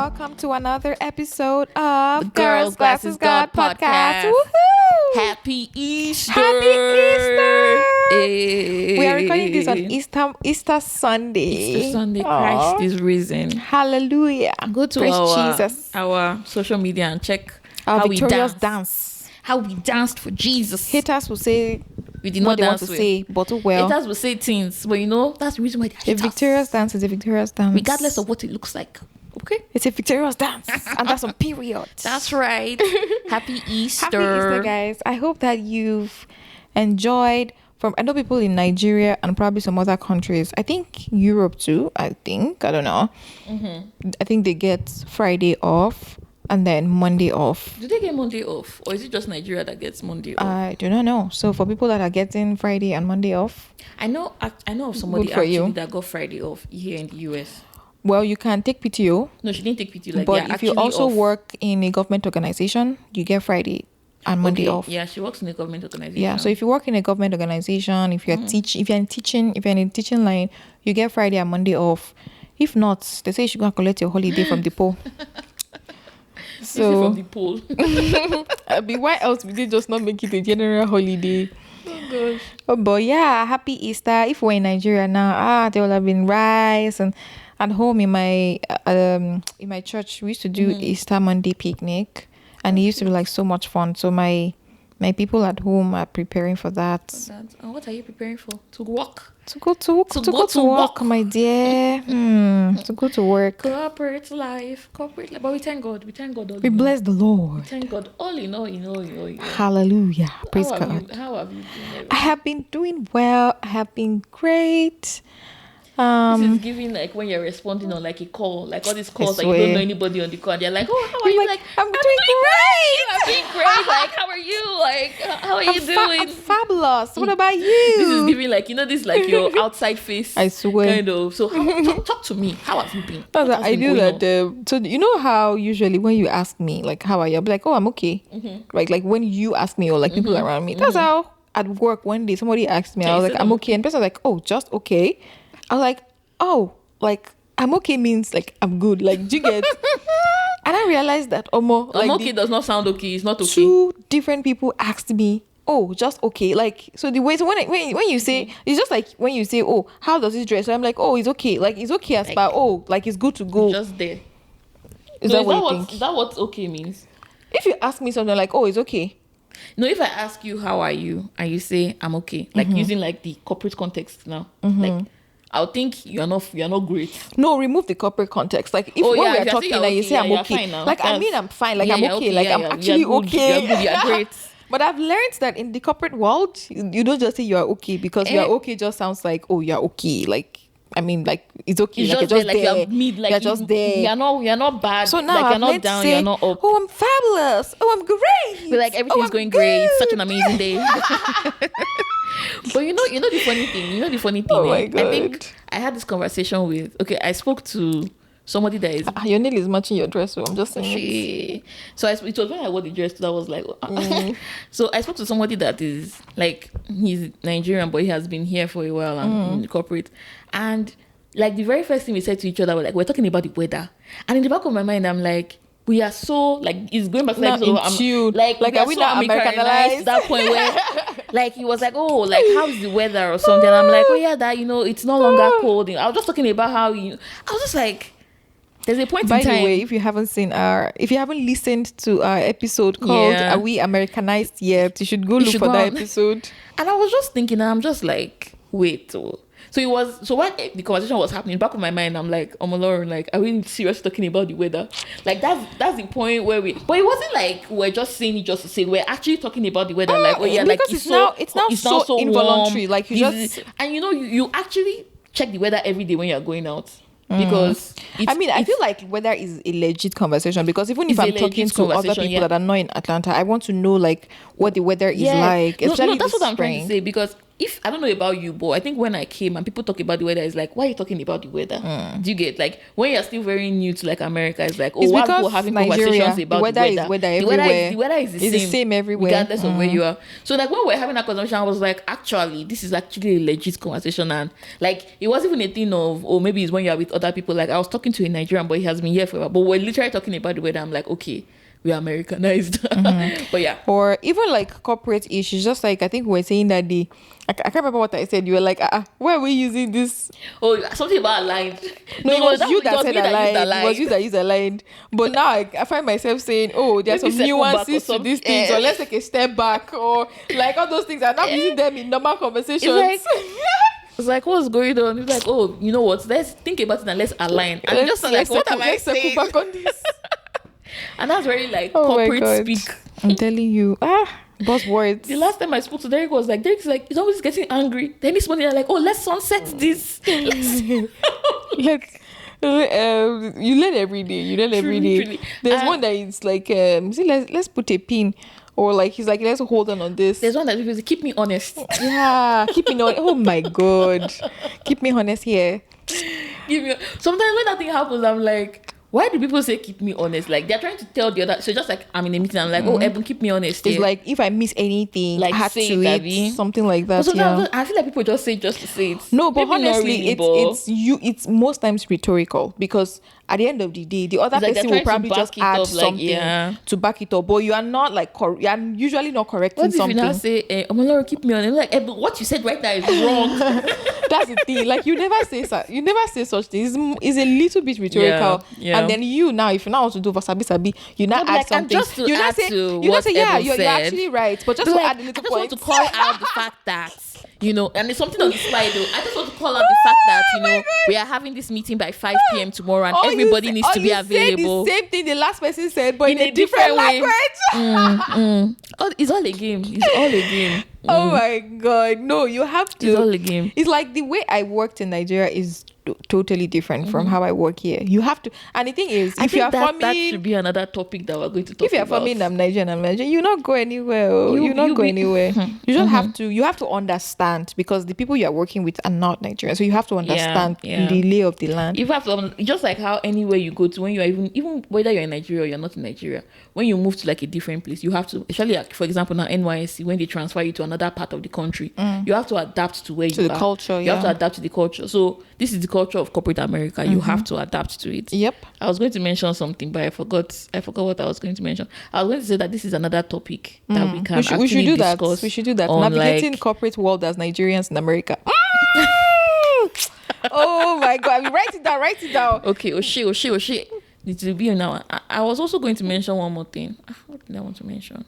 welcome to another episode of The Girls Glasses God podcast. Woohoo! Happy Easter! Happy Easter! Hey. We are recording this on Easter Sunday. Easter Sunday, Aww. Christ is risen. Hallelujah. Go to Praise our, Jesus. our social media and check Our how we victorious dance. dance. How we danced for Jesus. Haters will say We did what not they want dance to with. say, but oh well. Haters will say things, but that's the reason why they A hate us. victorious dance is a victorious dance. Regardless of what it looks like. Okay? It's a victorious dance. And that's on period. That's right. Happy Easter. Happy Easter, guys. I hope that you've enjoyed I know people in Nigeria and probably some other countries. I think Europe too. I don't know. Mm-hmm. I think they get Friday off and then Monday off. Do they get Monday off? Or is it just Nigeria that gets Monday off? I do not know. So for people that are getting Friday and Monday off. I know of somebody you. that got Friday off here in the US. Well, you can take PTO. No, she didn't take PTO. But if you also work in a government organization, you get Friday and Monday off. Yeah, she works in a government organization. Yeah, so if you work in a government organization, if you're if you're in the teaching line, you get Friday and Monday off. If not, they say you should go and collect your holiday from the poll. So from the poll. Why else would they just not make it a general holiday? Oh gosh. Oh, but yeah, happy Easter. If we're in Nigeria now, there will have been rice and at home in my church we used to do Easter Monday picnic, and it used to be like so much fun. So my people at home are preparing for that. And what are you preparing for? To walk? To go to work, my dear. To go to work. Corporate life. But we thank God. We bless the Lord. We thank God. All in all. Hallelujah. Praise God. How have you been? I have been doing well. I have been great. This is giving like when you're responding on like a call, like all these calls, like you don't know anybody on the call, and they're like, "Oh, how are you?" Like, I'm doing great. I'm doing great. Like, how are you? Like, how are you doing? I'm fabulous. What about you? This is giving like this like your outside face. I swear. Kind of. So talk to me. How have you been? I do that. So you know how usually when you ask me like how are you, I'll be like, oh, I'm okay. Mm-hmm. Like when you ask me or like people around me, that's how at work one day somebody asked me, I was like, I'm okay, and the person was like, oh, just okay. I was like, oh, like I'm okay means like I'm good. Like, do you get? And I realized that I'm okay does not sound okay. It's not okay. Two different people asked me, oh, just okay. Like, so the way, so when you say, it's just like when you say, oh, how does this dress? So I'm like, oh, it's okay. Like, it's okay as far, oh, like it's good to go. Just there. Is that what you think? Is that what okay means? If you ask me something like, oh, it's okay. No, if I ask you, how are you? And you say, I'm okay. Like using like the corporate context now. Like, I'll think you're not great. No, remove the corporate context. Like if when we are talking and you say I'm okay, like I mean I'm fine. Like I'm okay. Like I'm actually okay. You're good. You're great. But I've learned that in the corporate world, you don't just say you are okay because you are okay just sounds like, oh, you're okay. Like I mean, like it's okay. It's like just you're just there, there. like you're mid, like you're just there. You're not bad. So now like you're not down. You're not up. Oh, I'm fabulous. Oh, I'm great. But like everything's going great. It's such an amazing day. But you know the funny thing. Oh my God. I think I had this conversation with. Okay, I spoke to somebody that is. Your nail is matching your dress, so I'm just saying. So it was when I wore the dress that I was like. So I spoke to somebody that is like he's Nigerian, but he has been here for a while and in the corporate, and like the very first thing we said to each other was like we're talking about the weather, and in the back of my mind I'm like. We are so like it's going back to like are we not Americanized? That point where like he was like, oh, like how's the weather or something. I'm like, oh yeah, that it's no longer cold. I was just talking about how I was just like, there's a point by in time. By the way, if you haven't listened to our episode called "Are We Americanized Yet?" you should go look for that episode. And I was just thinking, I'm just like, wait. So when the conversation was happening, back of my mind, I'm like, Omo-Olorun, like, are we seriously talking about the weather? Like, that's the point where but it wasn't like we're just saying it just to say, we're actually talking about the weather. Like, oh yeah, like it's now so involuntary. Warm. Like you actually check the weather every day when you're going out. Because I feel like weather is a legit conversation because even if I'm talking to other people that are not in Atlanta, I want to know like what the weather is like. No, that's what I'm trying to say because if I don't know about you, but I think when I came and people talk about the weather, it's like, why are you talking about the weather? Do you get like when you're still very new to like America, it's like, oh, It's why are because people having Nigeria, conversations about the weather is the weather weather? everywhere. The weather is the same everywhere, regardless of where you are. So like when we're having that conversation, I was like, actually, this is actually a legit conversation, and like it wasn't even a thing of, oh, maybe it's when you're with other people. Like I was talking to a Nigerian, but he has been here forever. But we're literally talking about the weather. I'm like, okay, we are Americanized. But yeah. Or even like corporate issues, just like I think we're saying that I can't remember what I said. You were like, why are we using this? Oh, something about aligned. No, it was you that was said me that used aligned. It was you that used aligned. But now I find myself saying, oh, there's Maybe some circle back or nuances to something. these things, or let's take a step back, or like all those things. I'm not using them in normal conversations. It's like, what's going on? It's like, oh, you know what? Let's think about it and let's align. And I'm just like, what am I saying? Back on this. And that's very like Oh my corporate God. speak. I'm telling you, buzzwords. The last time I spoke to Derek's like, he's always getting angry. Then this morning, I'm like, oh, let's sunset this. Let's you learn every day. You learn every day. Truly. There's one that is like, let's put a pin, or like he's like, let's hold on this. There's one that says, keep me honest. Yeah, keep me on. Oh my God, keep me honest here. Sometimes when that thing happens, I'm like, why do people say keep me honest? Like they're trying to tell the other. So just like I'm in a meeting, I'm like, oh, Ebun, keep me honest. It's like if I miss anything, like I had say to it, eat something like that. So Yeah. I feel like people just say just to say it. No, but Maybe not honestly, really, it's you. It's most times rhetorical, because at the end of the day, the other It's like person they're will trying to probably back just it add up, like, something yeah. to back it up. But you are not like you are usually not correcting What if something. you now say, Omo-Olorun, keep me honest? Like, but what you said right now is wrong. That's the thing. Like you never say such things. It's a little bit rhetorical. Yeah. And then you now, if you now want to do wasabi, you now No, but add like, and something. just to You now add say, to you now what say, yeah, Ebun you're said, actually right. But just But to like, add a I little just point. want to call out the fact that, you know, and it's something on the slide though. I just want to call out the fact that, you know, we are having this meeting by 5 p.m. tomorrow, and everybody needs to be available. The same thing the last person said, but in a way. different language. Oh, it's all a game. It's all a game. Oh my God. No, you have to. It's all a game. It's like the way I worked in Nigeria is totally different from how I work here. You have to. And the thing is, if you are from that should be another topic that we're going to talk about. if you're from me, I'm Nigerian, you not go anywhere. You not go anywhere. You just have to. You have to understand, because the people you are working with are not Nigerian, so you have to understand the lay of the land. You have to, just like how anywhere you go to, when you are even whether you're in Nigeria or you're not in Nigeria, when you move to like a different place, you have to, especially like, for example now NYSC, when they transfer you to another part of the country, you have to adapt to where you are. The culture. You have to adapt to the culture. So this is the culture of corporate America. You have to adapt to it. Yep. I was going to mention something, but I forgot what I was going to mention. I was going to say that this is another topic that we can We should do that. discuss. We should do that. on, Navigating like, corporate world as Nigerians in America. Oh my God! I mean, write it down. Write it down. Okay, Oshie. It will be now. I was also going to mention one more thing. What did I want to mention?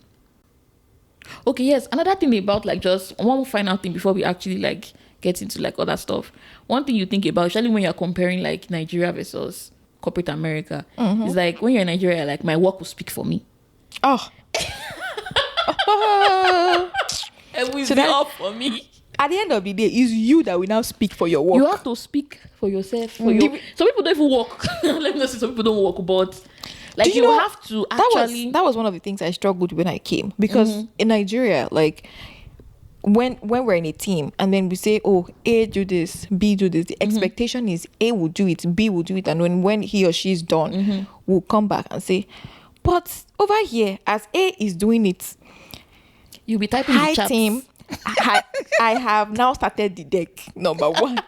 Okay, yes, another thing about like just one final thing before we actually like get into like other stuff. One thing you think about, especially when you're comparing like Nigeria versus corporate America, is like when you're in Nigeria, like my work will speak for me. Oh. It will So be that- up for me. At the end of the day, it's you that will now speak for your work. You have to speak for yourself. Some people don't even work. Let me not say some people don't work, but like you have to actually. That was one of the things I struggled when I came, because in Nigeria, like when we're in a team and then we say, oh, A do this, B do this, the expectation is A will do it, B will do it, and when he or she is done, we'll come back and say, but over here, as A is doing it, You'll be typing the hi chats. team, I have now started the deck. Number one.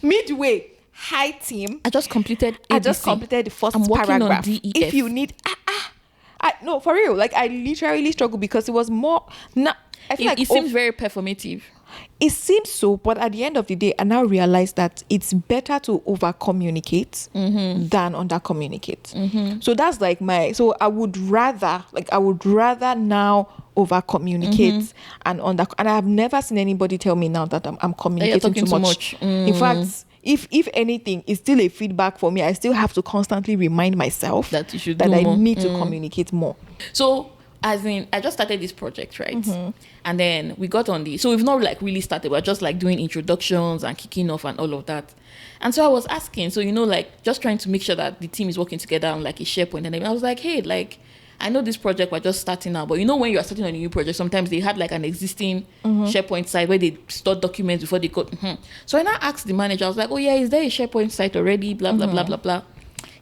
Midway, hi team. I just completed the first I'm working on paragraph. DEF. If you need, no, for real. Like I literally struggled because it was more. I feel like it seems very performative. It seems so, but at the end of the day, I now realize that it's better to over communicate than under communicate. So that's like so I would rather now over communicate and I have never seen anybody tell me now that I'm communicating too much. In fact, if anything, it's still a feedback for me. I still have to constantly remind myself that you should that do I more. need to communicate more. So as in, I just started this project, right? And then we got on so we've not like really started. We're just like doing introductions and kicking off and all of that. And so I was asking, so like just trying to make sure that the team is working together on like a SharePoint. And then I was like, hey, like, I know this project we're just starting now, but you know when you are starting on a new project, sometimes they had like an existing SharePoint site where they store documents before they go. So I now asked the manager, I was like, oh yeah, is there a SharePoint site already? Blah, blah, blah, blah, blah.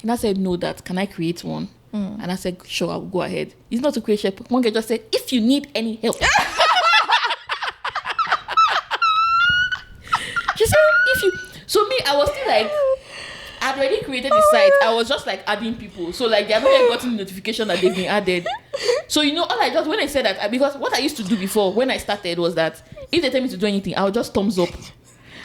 And I said, no, that can I create one? And I said, sure, I'll go ahead. It's not to create SharePoint. One guy just said, if you need any help. She said, if you... So me, I was still like, I'd already created the site. I was just like adding people. So like they haven't even gotten the notification that they've been added. So you know, all I just, when I said that, because what I used to do before when I started was that if they tell me to do anything, I'll just thumbs up.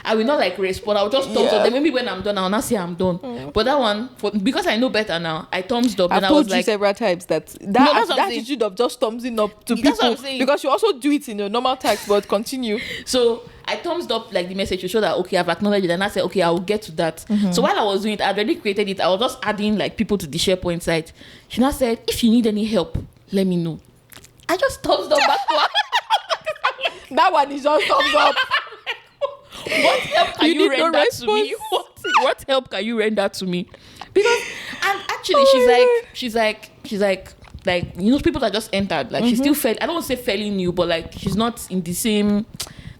I will not like respond. I'll just thumbs up. Then maybe when I'm done, I'll not say I'm done. But that one, because I know better now, I thumbs up. I've and I told was you like, several times that attitude of just thumbsing up to That's what people, I'm saying. because you also do it in your normal text, but continue. So I thumbs up like the message to show that okay, I've acknowledged it, and I said okay, I will get to that. So while I was doing it, I already created it. I was just adding like people to the SharePoint site. She now said, if you need any help, let me know. I just thumbs up back to her. That one is just thumbs up. What help can you render to me? What help can you render to me? Because and actually she's like you know, people that just entered, like she's still I don't want to say fairly new, but like she's not in the same,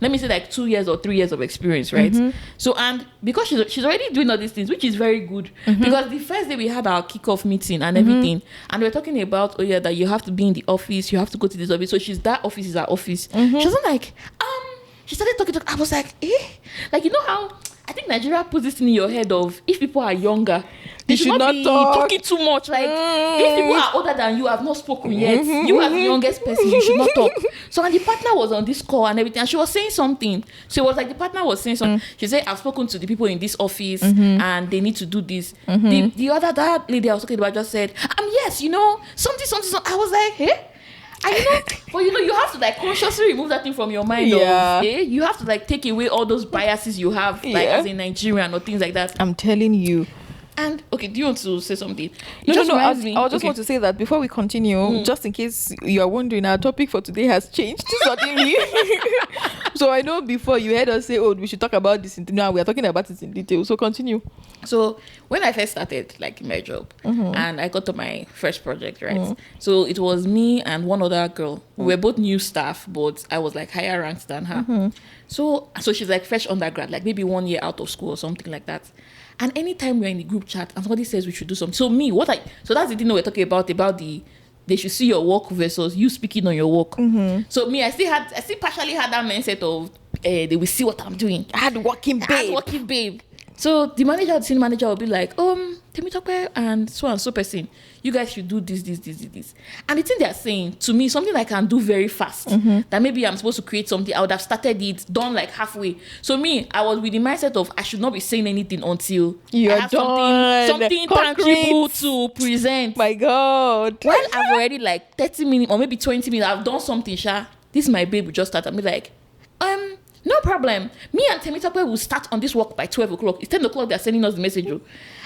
let me say like 2 years or 3 years of experience, right? So and because she's already doing all these things, which is very good, because the first day we had our kickoff meeting and everything, and we were talking about that you have to be in the office, you have to go to this office. So that office is our office. She wasn't like she started talking. I was like, like, you know how I think Nigeria puts this in your head of if people are younger, they should not be talking too much. Like if people are older than you, have not spoken yet, you as the youngest person, you should not talk. So and the partner was on this call and everything, and she was saying something. So it was like the partner was saying something. She said, I've spoken to the people in this office and they need to do this. That lady I was talking about just said, yes, you know, something. I was like, hey. And you know, but you know, you have to like consciously remove that thing from your mind. You have to like take away all those biases you have, like as a Nigerian or things like that. I'm telling you. And okay, do you want to say something? No. I just want to say that before we continue, just in case you are wondering, our topic for today has changed suddenly. So I know before you heard us say, "Oh, we should talk about this." Now we are talking about it in detail. So continue. So when I first started like my job, and I got to my first project, right? So it was me and one other girl. We were both new staff, but I was like higher ranked than her. So she's like fresh undergrad, like maybe 1 year out of school or something like that. And anytime we're in the group chat and somebody says we should do something, so that's the thing we're talking about they should see your work versus you speaking on your work. So me, I still partially had that mindset of they will see what I'm doing. Hardworking babe. So the senior manager will be like, Temitope and so person, you guys should do this. And the thing they are saying to me, something I can do very fast, that maybe I'm supposed to create something, I would have started it, done like halfway. So me, I was with the mindset of I should not be saying anything until I have something tangible to present. My God. While I've already like 30 minutes or maybe 20 minutes, I've done something, this my babe will just start and be like, no problem. Me and Temitope will start on this work by 12 o'clock. It's 10 o'clock they're sending us the message. And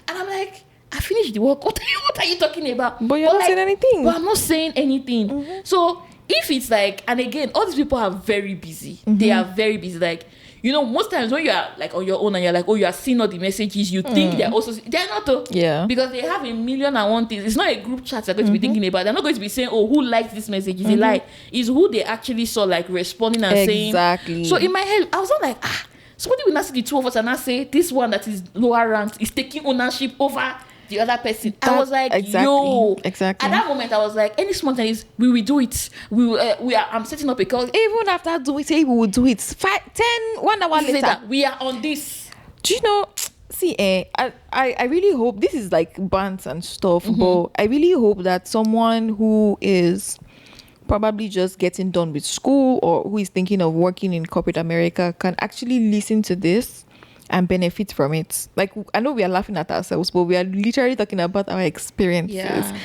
I'm like, I finished the work. What are you talking about? But you're not saying anything. But I'm not saying anything. So if it's like, and again, all these people are very busy. They are very busy. Like, you know, most times when you are like on your own and you're like, you are seeing all the messages, you think they're not though. Yeah. Because they have 1,000,001 things. It's not a group chat they're going to be thinking about. They're not going to be saying, who likes this message? It's a lie. It's who they actually saw like responding and saying. Exactly. So in my head, I was not like, somebody will not see the two of us and not say this one that is lower ranked is taking ownership over the other person. I was like, exactly. At that moment, I was like, any small thing is, we will do it. I'm setting up a call. Even after we say we will do it, 1 hour later, that we are on this. Do you know? See, I really hope this is like bants and stuff, but I really hope that someone who is probably just getting done with school or who is thinking of working in corporate America can actually listen to this and benefit from it. Like, I know we are laughing at ourselves, but we are literally talking about our experiences. Yeah.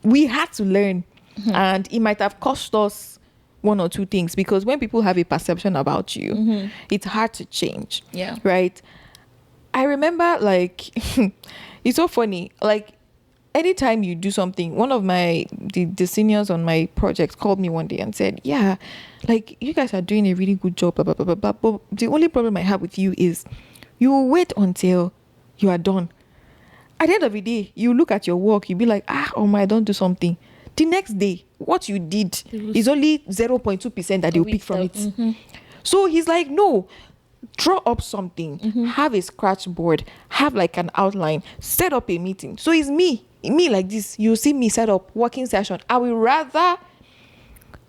We had to learn, and it might have cost us 1 or 2 things, because when people have a perception about you, it's hard to change. Yeah. Right? I remember, like, it's so funny. Like, anytime you do something, one of the seniors on my project called me one day and said, yeah, like, you guys are doing a really good job, blah, blah, blah, blah, blah. But the only problem I have with you is you will wait until you are done. At the end of the day, you look at your work, you be like, I don't do something. The next day, what you did is only 0.2% that they'll pick from it. So he's like, no, draw up something, have a scratch board, have like an outline, set up a meeting. So it's me like this. You see me set up working session. I will rather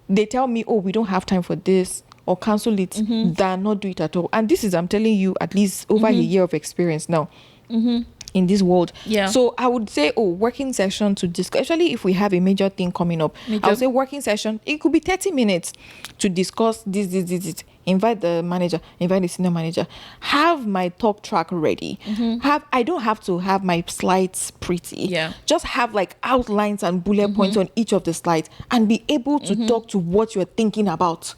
they tell me, oh, we don't have time for this, or cancel it, than not do it at all. And this is, I'm telling you, at least over a year of experience now in this world. Yeah. So I would say, working session to discuss, especially if we have a major thing coming up. I would say working session, it could be 30 minutes to discuss this. Invite the manager, invite the senior manager, have my talk track ready. I don't have to have my slides pretty. Yeah. Just have like outlines and bullet points on each of the slides, and be able to talk to what you're thinking about.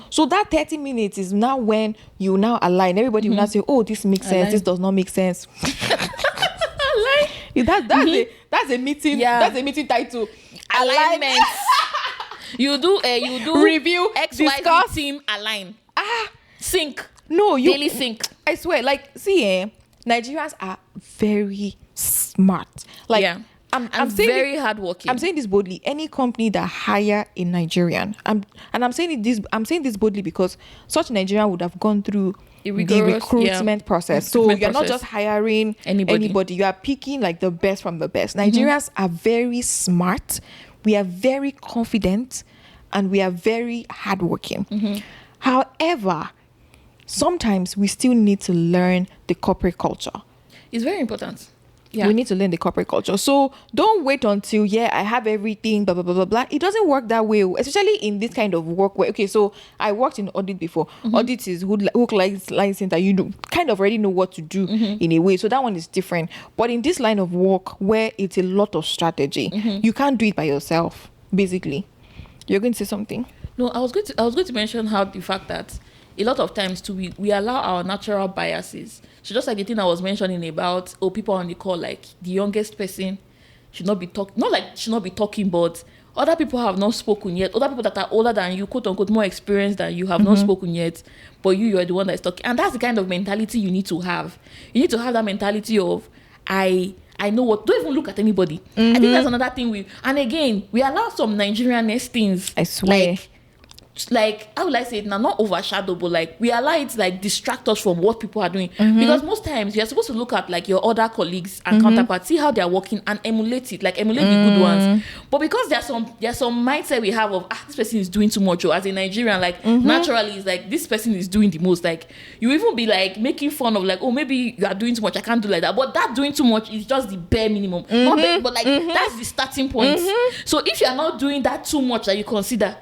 So that 30 minutes is now when you now align. Everybody will now say, oh, this makes sense, this does not make sense. That's a meeting. Yeah. That's a meeting title. Alignment. You do review, XYZ discuss, team align. Sync. No, daily sync. I swear, like, see, Nigerians are very smart. Like, yeah. I'm saying very hardworking. I'm saying this boldly. Any company that hire a Nigerian, I'm saying this boldly because such Nigerian would have gone through the recruitment process. So you're not just hiring anybody. You are picking like the best from the best. Nigerians are very smart. We are very confident, and we are very hardworking. However, sometimes we still need to learn the corporate culture. It's very important. Yeah. We need to learn the corporate culture. So don't wait until, I have everything, blah, blah, blah, blah, blah. It doesn't work that way, especially in this kind of work where, so I worked in audit before. Audit is hook, line center. You do kind of already know what to do in a way. So that one is different. But in this line of work where it's a lot of strategy, you can't do it by yourself, basically. You're going to say something? No, I was going to mention how the fact that a lot of times too, we allow our natural biases. So just like the thing I was mentioning about, people on the call, like the youngest person should not be talking, not like should not be talking, but other people have not spoken yet. Other people that are older than you, quote unquote, more experienced than you, have not spoken yet, but you're the one that's talking. And that's the kind of mentality you need to have. You need to have that mentality of, I know what, don't even look at anybody. I think that's another thing and again, we allow some Nigerian things. I swear. Like how will I say it now? Not overshadow, but like we allow it like distract us from what people are doing. Because most times you're supposed to look at like your other colleagues and counterparts, see how they're working and emulate it, like emulate the good ones. But because there's some mindset we have of this person is doing too much, or as a Nigerian, like naturally it's like this person is doing the most. Like you even be like making fun of like, oh, maybe you are doing too much, I can't do like that. But that doing too much is just the bare minimum. Not bare, but like that's the starting point. So if you are not doing that too much that you consider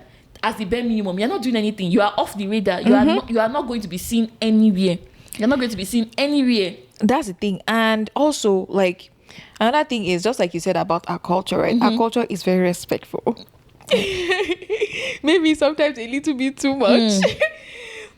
as the bare minimum, you're not doing anything. You are off the radar. You are not going to be seen anywhere. You're not going to be seen anywhere. That's the thing. And also, like, another thing is just like you said about our culture, right? Our culture is very respectful. Maybe sometimes a little bit too much.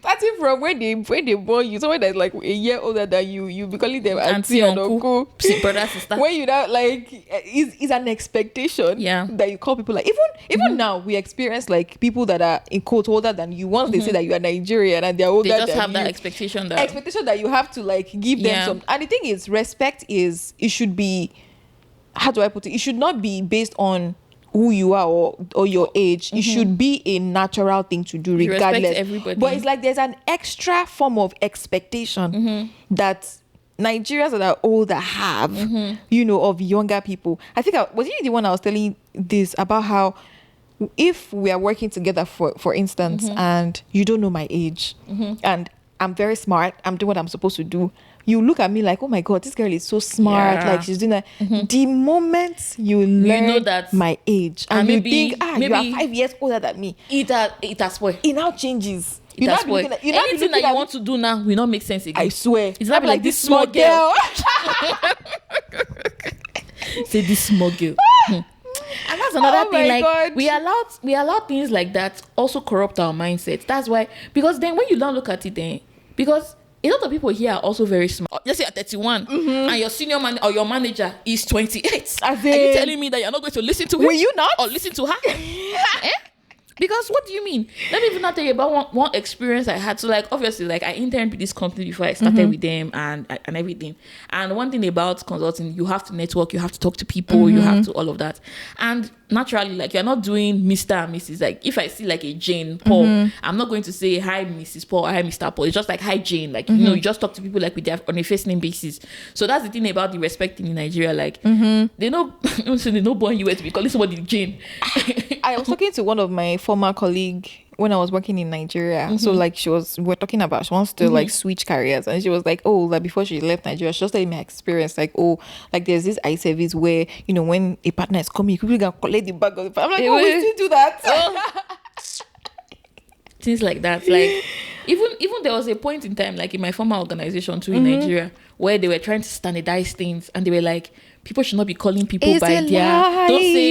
Starting from when they born you, someone that's like a year older than you be calling them auntie and uncle, brother, sister. When you not like, is an expectation that you call people like, even now we experience like people that are in quote older than you. Once they say that you are Nigerian and they're older, they just have that expectation that you have to like give them some. And the thing is, respect is, it should be, how do I put it? It should not be based on who you are or your age. It should be a natural thing to do regardless. Respect everybody. But it's like there's an extra form of expectation that Nigerians that are older have, of younger people. I think was it the one I was telling this about how if we are working together for instance, and you don't know my age, and I'm very smart, I'm doing what I'm supposed to do, you look at me like, oh my God, this girl is so smart, like she's doing that. The moment you learn that my age and you think, you are 5 years older than me, it has spoiled. It now changes. Anything that you want to do now will not make sense again. I swear. It's not like this small girl. Say this small girl. And that's another thing. Like God. we allow things like that also corrupt our mindset. That's why, because then when you don't look at it, then because a lot of people here are also very smart. Let's say you're 31 and your senior man or your manager is 28. Are you telling me that you're not going to listen to him? Will you not? Or listen to her? Because what do you mean? Let me even not tell you about one experience I had. So like obviously like I interned with this company before I started with them and everything. And one thing about consulting, you have to network, you have to talk to people, you have to all of that. And naturally, like, you're not doing Mr. and Mrs. Like, if I see like a Jane Paul, I'm not going to say hi Mrs. Paul or hi Mr. Paul. It's just like hi Jane. Like, you know, you just talk to people like with their on a first name basis. So that's the thing about the respect in Nigeria. Like, they know they know born you to be calling somebody Jane. I was talking to one of my former colleague when I was working in Nigeria. So like we're talking about she wants to like switch careers, and she was like, oh, like before she left Nigeria, she just telling me her experience, like, oh, like there's this eye service where, you know, when a partner is coming, you quickly can collect the bag of the I'm like, oh, we still do that. Things like that. Like, even there was a point in time, like in my former organization too in Nigeria, where they were trying to standardize things, and they were like, people should not be calling people It's by a their lie.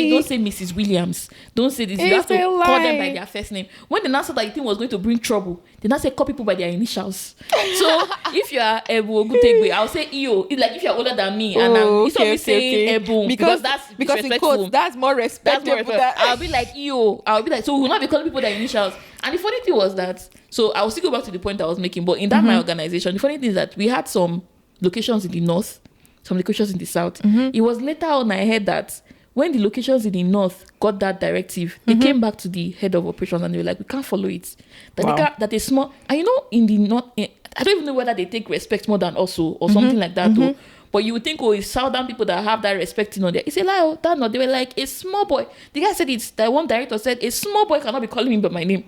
don't say Mrs. Williams, don't say this. You have It's to a call them lie. by their first name. When they now said that the thing was going to bring trouble, they now say call people by their initials. So if you are Ebu Ogutegbe, I'll say EO. It's like if you're older than me, and instead of me saying Ebu, because that's in disrespectful. quotes, that's more respectable. I'll be like EO. I'll be like, so we will not be calling people their initials. And the funny thing was that, so I will still go back to the point I was making, but in that my organization, the funny thing is that we had some locations in the north, some locations in the south. It was later on I heard that when the locations in the north got that directive, they came back to the head of operations and they were like, we can't follow it. That Wow. they can't, that a small, and you know, in the north, I don't even know whether they take respect more than us or something like that though. But you would think, oh, it's southern people that have that respect, you know. It's a lie. Oh, that not. They were like, a small boy. The guy said it's that one director said a small boy cannot be calling me by my name.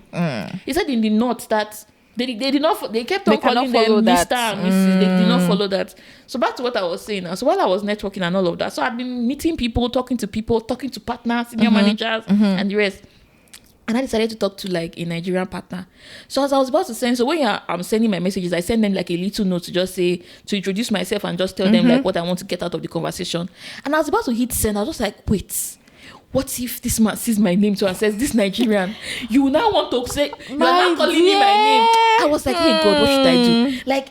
He said in the north that they did not. They kept on They cannot calling them follow that. Mr. and Mrs. They did not follow that. So back to what I was saying now. So while I was networking and all of that, so I'd been meeting people, talking to partners, senior managers, and the rest. And I decided to talk to like a Nigerian partner. So as I was about to send, so when I'm sending my messages, I send them like a little note to just say, to introduce myself and just tell them like what I want to get out of the conversation. And I was about to hit send. I was just like, wait, what if this man sees my name too and says, this Nigerian, you will now want to say, you're now calling me my name. I was like, hey God, what should I do? Like,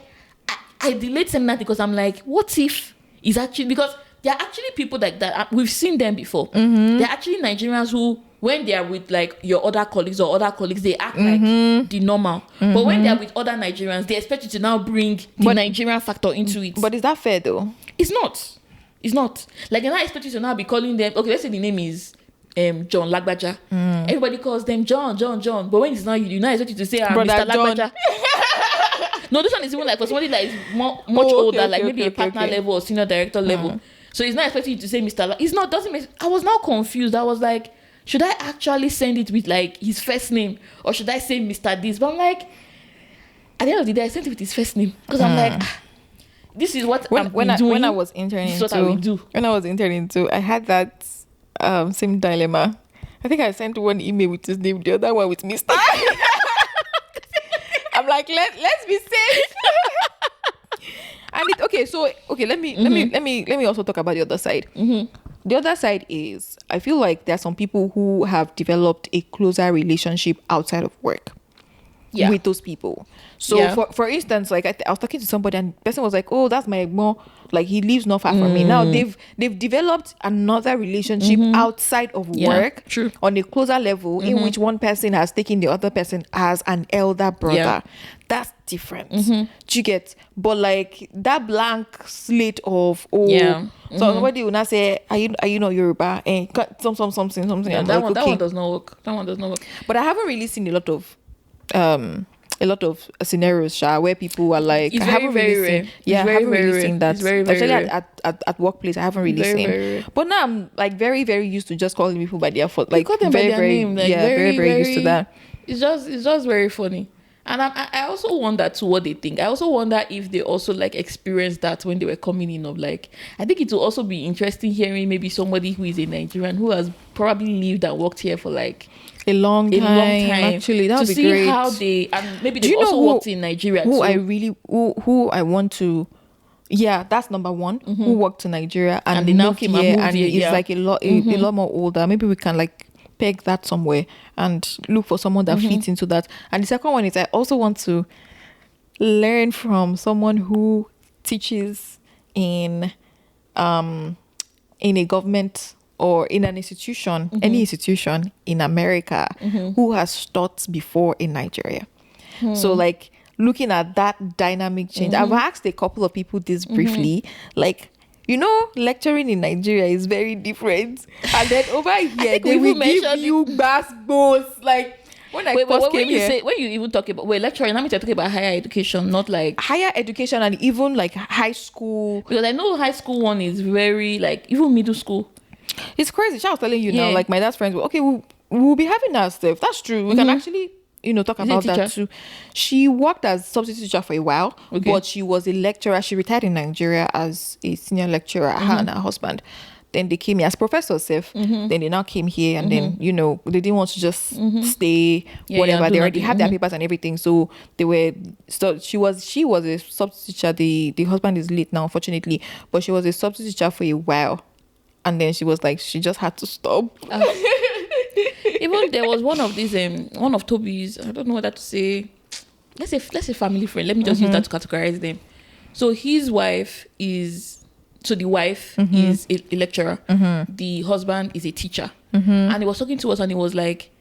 I delayed sending that because I'm like, what if it's actually, because there are actually people like that. We've seen them before. There are actually Nigerians who, when they are with like your other colleagues, they act like the normal. But when they are with other Nigerians, they expect you to now bring the Nigerian factor into it. But is that fair though? It's not. It's not. Like, they're not expect you to now be calling them, okay, let's say the name is John Lagbaja. Everybody calls them John. But when it's now you now expect you to say Brother Mr. John. Lagbaja. No, this one is even like for somebody that is much older, okay, like maybe a partner level or senior director level. So it's not expecting you to say Mr. It's not, doesn't make, I was now confused. I was like, should I actually send it with like his first name or should I say Mr. This? But I'm like, at the end of the day, I sent it with his first name because I'm like, this is what When I was interning, this is what I will do. When I was interning too, I had that same dilemma. I think I sent one email with his name, the other one with Mr. I'm like, let's be safe. And let me also talk about the other side. The other side is, I feel like there are some people who have developed a closer relationship outside of work with those people. So for instance, like I was talking to somebody and the person was like, oh, that's my mom, like he lives not far from me. Now they've developed another relationship outside of work on a closer level in which one person has taken the other person as an elder brother. That's different. Do you get? But like that blank slate of so somebody will not say, are you not Yoruba? And something. Yeah, that one does not work. But I haven't really seen a lot of scenarios where people are like, it's I haven't really rare. seen, I haven't really seen that. It's very, very Especially rare. at workplace, I haven't really Very, seen. very rare. But now I'm like very, very used to just calling people by their fault. Like call them by very, their very, name, like very, very used to that. It's just very funny. And I also wonder to what they think. I also wonder if they also like experienced that when they were coming in of like, I think it will also be interesting hearing maybe somebody who is a Nigerian who has probably lived and worked here for like A long time. Actually, that would be great. To see how they, and maybe they also worked in Nigeria who too. Who I want to, that's number one. Who worked in Nigeria and they now moved came here and moved and here, is like a lot more older. Maybe we can like peg that somewhere and look for someone that fits into that. And the second one is I also want to learn from someone who teaches in a government or in an institution, any institution in America, who has taught before in Nigeria. So like looking at that dynamic change, I've asked a couple of people this briefly, like lecturing in Nigeria is very different. And then over here, think they we will even give mentioned you bass boats. Like, when I first came here. When you even talk about lecturing, I mean you're talking about higher education, not like Higher education and even like high school. because I know high school one is very like even middle school. It's crazy. I was telling you now, Yeah. like my dad's friends, okay, we'll be having that stuff. That's true. We can actually, talk Is he a about that teacher? too. She worked as substitute teacher for a while, Okay. but she was a lecturer. She retired in Nigeria as a senior lecturer, her and her husband. Then they came here as professors, then they now came here and then, they didn't want to just stay, Yeah, whatever. yeah, They do already nothing. had their papers and everything. So she was a substitute teacher. The husband is late now, unfortunately, but she was a substitute teacher for a while. And then she was like, she just had to stop. Even there was one of these one of Toby's, I don't know what to say. Let's say family friend. Let me just use that to categorize them. So his wife is the wife is a lecturer. The husband is a teacher. And he was talking to us and he was like,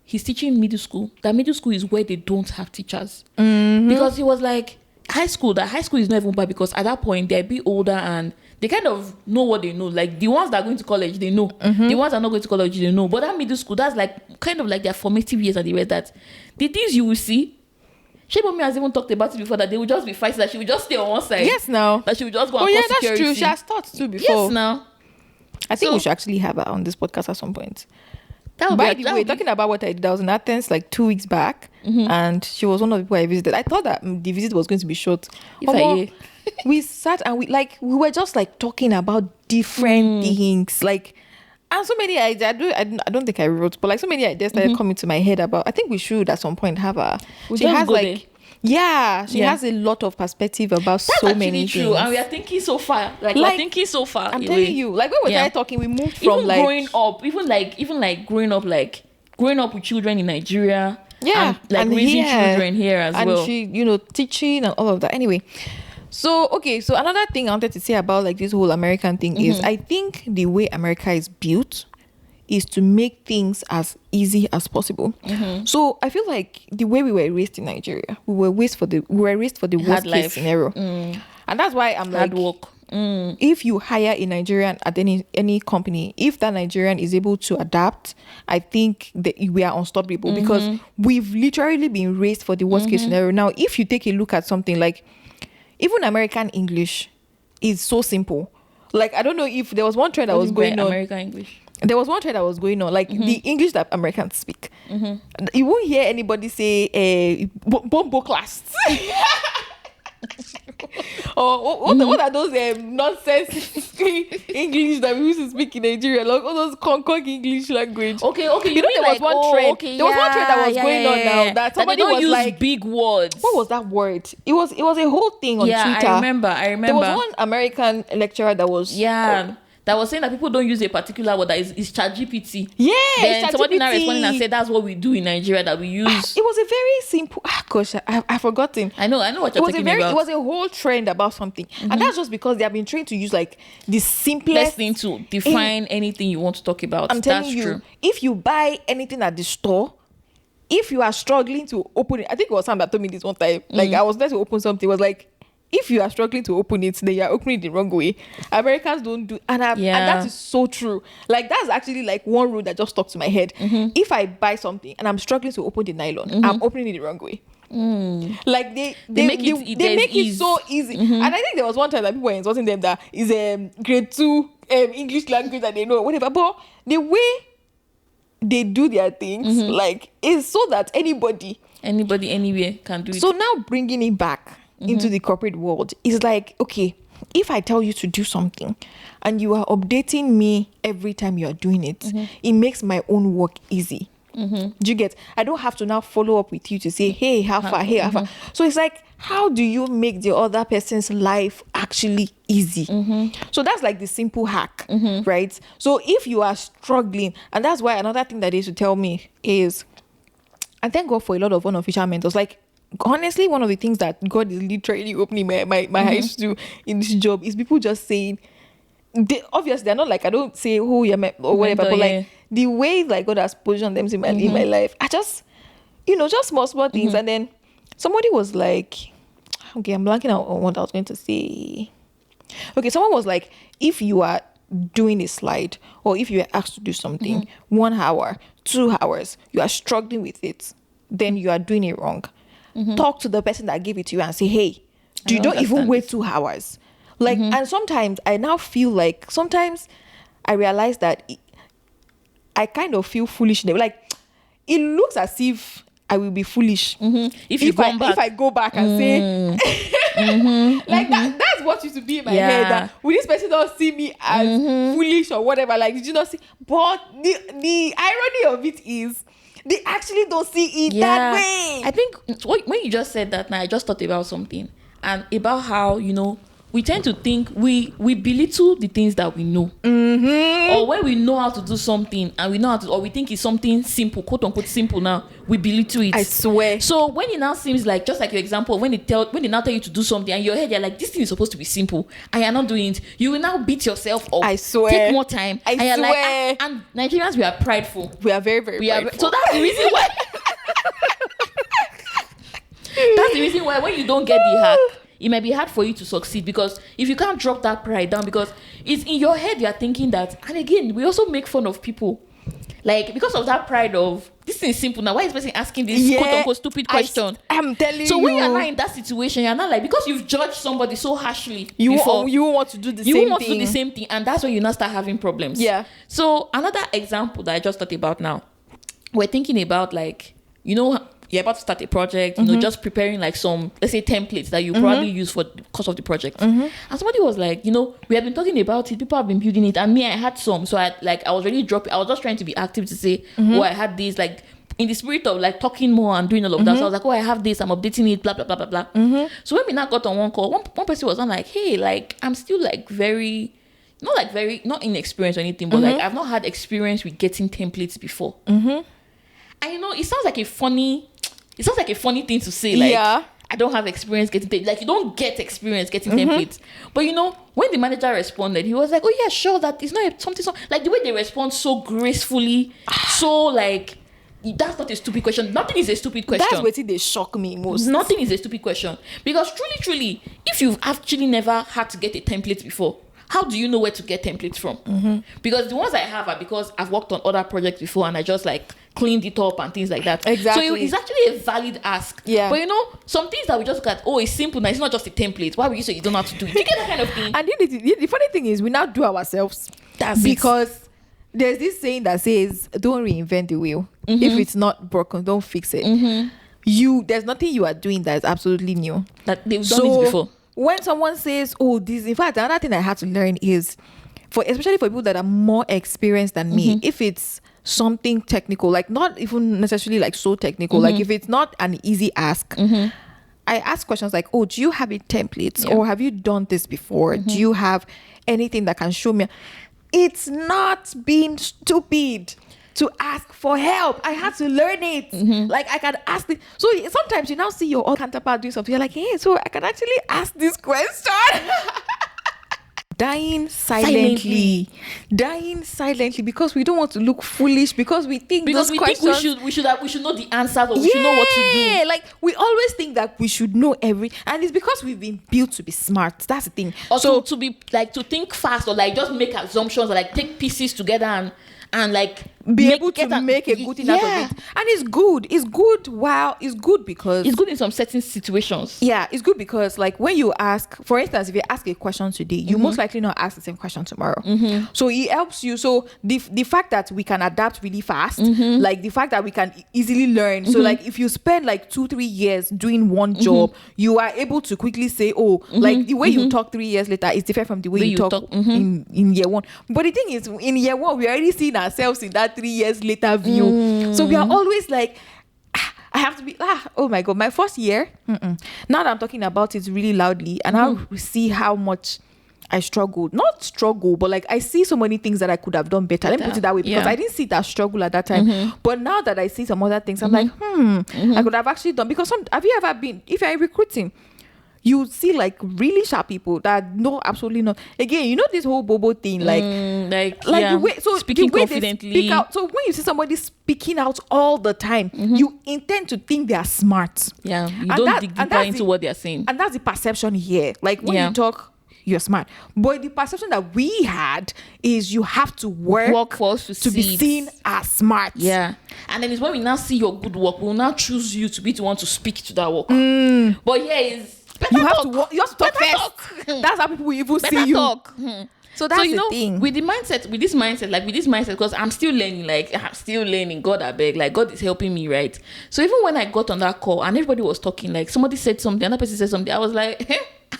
he's teaching middle school. That middle school is where they don't have teachers. Because he was like, high school is not even bad because at that point they're a bit older and they kind of know what they know. Like the ones that are going to college, they know. The ones that are not going to college, they know. But that middle school, that's like kind of like their formative years and the rest that the things you will see. Shebomi has even talked about it before that they would just be fighting, that she would just stay on one side. Yes, now. That she would just go Oh, and yeah, call that's security. true. She has taught too before. Yes, now. I think So- we should actually have her on this podcast at some point. That would By be, the way, talking about what I did, I was in Athens like 2 weeks back, and she was one of the people I visited. I thought that the visit was going to be short. If I hear. We sat and we were just like talking about different things, like, and so many ideas. I don't think I wrote, but like so many ideas started coming to my head about. I think we should at some point have her. We'll She just has go there. she has a lot of perspective about That's so actually many true. things. And we are thinking so far. Like we're Like, thinking so far. I'm away. telling you, like when we Yeah. started talking, we moved from Even like growing up, growing up with children in Nigeria. Yeah, And like and raising here, children here as and well. she, teaching and all of that. Anyway, so another thing I wanted to say about like this whole American thing is I think the way America is built is to make things as easy as possible. So I feel like the way we were raised in Nigeria, we were raised for the Hard worst life. case scenario, and that's why I'm like, Hard work. if you hire a Nigerian at any company, if that Nigerian is able to adapt, I think that we are unstoppable because we've literally been raised for the worst case scenario. Now, if you take a look at something like even American English is so simple. Like, I don't know if there was one trend that was going on. American English. There was one trend that was going on, like the English that Americans speak. You won't hear anybody say "bombo class." Or what are those nonsense English that we used to speak in Nigeria? Like all those conk English language. Okay. You know, mean there was like, one trend. Okay, There was one trend that was going on now that somebody they don't was use like, big words. what was that word? It was a whole thing on Twitter. I remember. There was one American lecturer that was that was saying that people don't use a particular word that is ChatGPT. Yeah, Then somebody now ChatGPT. responding and said that's what we do in Nigeria, that we use. It was a very simple. Gosh, I've forgotten. I know what you're talking about. It was a whole trend about something, and that's just because they have been trained to use like the Best simplest thing to define anything you want to talk about. I'm telling That's you, true. if you buy anything at the store, if you are struggling to open it, I think it was Sam that told me this one time. Like I was there to open something. It was like, if you are struggling to open it, then you are opening it the wrong way. Americans don't do, and that is so true. Like that's actually like one rule that just stuck to my head. If I buy something and I'm struggling to open the nylon, I'm opening it the wrong way. Like they make it so easy. And I think there was one time that people were insulting them that is grade 2 English language that they know, whatever. But the way they do their things, like, is so that anybody anywhere can do it. So now bringing it back into the corporate world is like, okay, if I tell you to do something and you are updating me every time you are doing it, it makes my own work easy. Do you get? I don't have to now follow up with you to say, hey, how far? Hey, how far? So it's like, how do you make the other person's life actually easy? So that's like the simple hack, right? So if you are struggling, and that's why another thing that they used to tell me is, I thank God for a lot of unofficial mentors. Like, honestly, one of the things that God is literally opening my eyes to in this job is people just saying, obviously they're not like, I don't say who you're or whatever, Mentor, but like yeah. the way like God has positioned them in my life, I just, just small things. And then somebody was like, okay, I'm blanking out on what I was going to say. Okay, someone was like, if you are doing a slide or if you are asked to do something 1 hour, 2 hours, you are struggling with it, then you are doing it wrong. Talk to the person that gave it to you and say, hey, you don't even wait 2 hours. Like, and sometimes I now feel like, sometimes I realize that I kind of feel foolish. Like, it looks as if I will be foolish if I go back and say like that's what used to be in my head, that will this person not see me as foolish or whatever, like, did you not see? But the irony of it is they actually don't see it that way. I think when you just said that now, I just thought about something, and about how, you know, we tend to think we belittle the things that we know, or when we know how to do something and we know how to, or we think it's something simple, quote unquote simple, now we belittle it. I swear. So when it now seems like, just like your example, when they now tell you to do something and in your head you're like, this thing is supposed to be simple and you're not doing it, you will now beat yourself up. I swear. Take more time. I and swear. Like, and Nigerians, we are prideful. We are very, very prideful. So that's the reason why. That's the reason why when you don't get the hack, it might be hard for you to succeed, because if you can't drop that pride down, because it's in your head, you are thinking that. And again, we also make fun of people, like, because of that pride of, this thing is simple now, why is this person asking this quote unquote stupid question? I'm telling you. So when you're not in that situation, you're not like, because you've judged somebody so harshly you before, you want to do the same thing, and that's when you now start having problems. So another example that I just thought about now, we're thinking about, like, you know, you're about to start a project, you know, just preparing like some, let's say, templates that you probably use for the course of the project. And somebody was like, you know, we have been talking about it, people have been building it, and me, I had some. So I was really dropping, I was just trying to be active to say, oh, I had this, like, in the spirit of like talking more and doing all of that. So I was like, oh, I have this, I'm updating it, blah, blah, blah, blah, blah. So when we now got on one call, one person was on like, hey, like, I'm still like not inexperienced or anything, but like, I've not had experience with getting templates before. And you know, it sounds like a funny thing to say, like, I don't have experience getting templates. Like, you don't get experience getting templates. But you know, when the manager responded, he was like, oh yeah, sure, that is not something so, like, the way they respond so gracefully, so like, that's not a stupid question. Nothing is a stupid question. That's what they shock me most. Nothing is a stupid question. Because truly, if you've actually never had to get a template before, how do you know where to get templates from? Because the ones I have are because I've worked on other projects before and I just like cleaned it up and things like that. Exactly. So it's actually a valid ask. But you know, some things that we just got, oh, it's simple now, it's not just a template. Why would you say you don't know how to do it? You get that kind of thing. And the funny thing is, we now do ourselves. That's because there's this saying that says, don't reinvent the wheel. If it's not broken, don't fix it. There's nothing you are doing that is absolutely new. That they've done it before. When someone says, oh, this, in fact, another thing I had to learn is, especially for people that are more experienced than me, if it's something technical, like not even necessarily like so technical, like if it's not an easy ask, I ask questions like, oh, do you have a template? Or have you done this before? Do you have anything that can show me? It's not being stupid to ask for help. I had to learn it. Like, I can ask it. So sometimes you now see your old counterpart doing something. You're like, hey, so I can actually ask this question. Dying silently because we don't want to look foolish, because we think we should know the answers, or we should know what to do. Like, we always think that we should know and it's because we've been built to be smart. That's the thing. Or so to be like, to think fast, or like just make assumptions, or like take pieces together and like be able to make a good thing out of it. And it's good because it's good in some certain situations. It's good because, like, when you ask, for instance, if you ask a question today, you most likely not ask the same question tomorrow. So it helps you. So the fact that we can adapt really fast, like the fact that we can easily learn. So like, if you spend like 2-3 years doing one job, you are able to quickly say, oh, like the way you talk 3 years later is different from the way you talk in year one. But the thing is, in year one, we already seen ourselves in that 3 years later view. So we are always like, I have to be, oh my God, my first year, now that I'm talking about it really loudly, and I see how much I struggled. Not struggle, but like, I see so many things that I could have done better. Let me put it that way, because I didn't see that struggle at that time. But now that I see some other things, I'm like, I could have actually done, because have you ever been, if you're recruiting, you see like really sharp people that know absolutely not. Again, you know this whole bobo thing, like the way, so speaking the way confidently. they speak out. So when you see somebody speaking out all the time, you intend to think they are smart. You don't dig deeper into what they are saying. And that's the perception here. Like when you talk, you're smart. But the perception that we had is you have to work for us to be seen as smart. Yeah. And then it's when we now see your good work, we'll now choose you to be the one to speak to that work. But is you have to talk first. That's how people will even see you. Talk. So that's the thing. With this mindset, because I'm still learning. God, I beg, like God is helping me, right? So even when I got on that call and everybody was talking, like somebody said something, another person said something, I was like,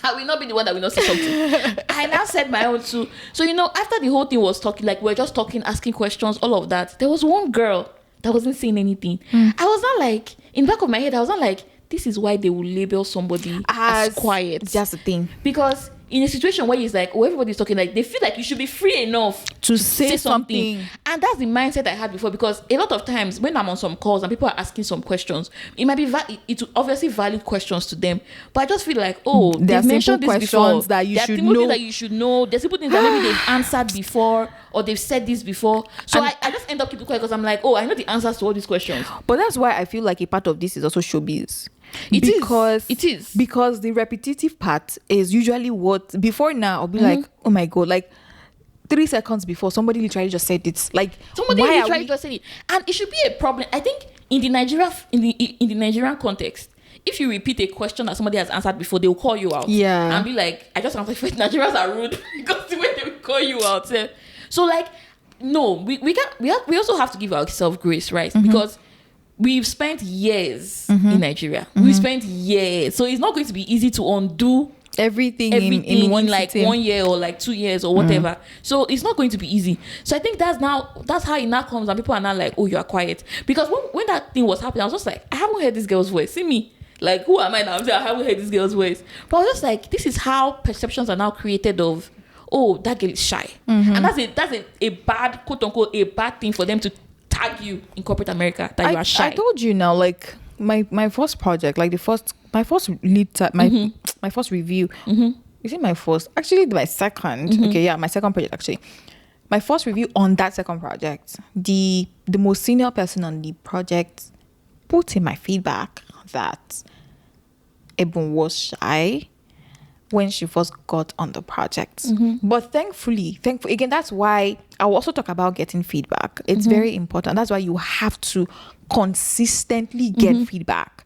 I will not be the one that will not say something. I now said my own too. So after the whole thing was talking, like we're just talking, asking questions, all of that. There was one girl that wasn't saying anything. I was not like, in the back of my head, I was not like, this is why they will label somebody as quiet. That's the thing. Because in a situation where it's like, everybody's talking, like they feel like you should be free enough to say something. And that's the mindset I had before, because a lot of times when I'm on some calls and people are asking some questions, it might be it's obviously valid questions to them, but I just feel like, they've mentioned this before, that you should know. That you should know. There's simple things that maybe they've answered before, or they've said this before. So I just end up keeping quiet because I'm like, I know the answers to all these questions. But that's why I feel like a part of this is also showbiz. It is because the repetitive part is usually what before now I'll be like, oh my god, like 3 seconds before somebody literally just said it. Like somebody literally just said it, and it should be a problem. I think in the Nigerian context, if you repeat a question that somebody has answered before, they will call you out. Yeah, and be like, I just answered. Nigerians are rude because the way they will call you out. So like, no, we also have to give ourselves grace, right? Because we've spent years in Nigeria. We've spent years. So it's not going to be easy to undo everything in one like sitting. 1 year or like 2 years or whatever. So it's not going to be easy. So I think that's how it now comes, and people are now like, oh, you are quiet. Because when that thing was happening, I was just like, I haven't heard this girl's voice. See me. Like, who am I now? I haven't heard this girl's voice. But I was just like, this is how perceptions are now created of, that girl is shy. And that's a bad, quote unquote, a bad thing for them to tag you in corporate America that you are shy. I told you now, like my first project, like my first lead my first review. Is it my first? Actually, my second. Okay, yeah, my second project actually. My first review on that second project, the most senior person on the project put in my feedback that Ebun was shy when she first got on the project. But thankfully, again, that's why I will also talk about getting feedback. It's very important. That's why you have to consistently get feedback,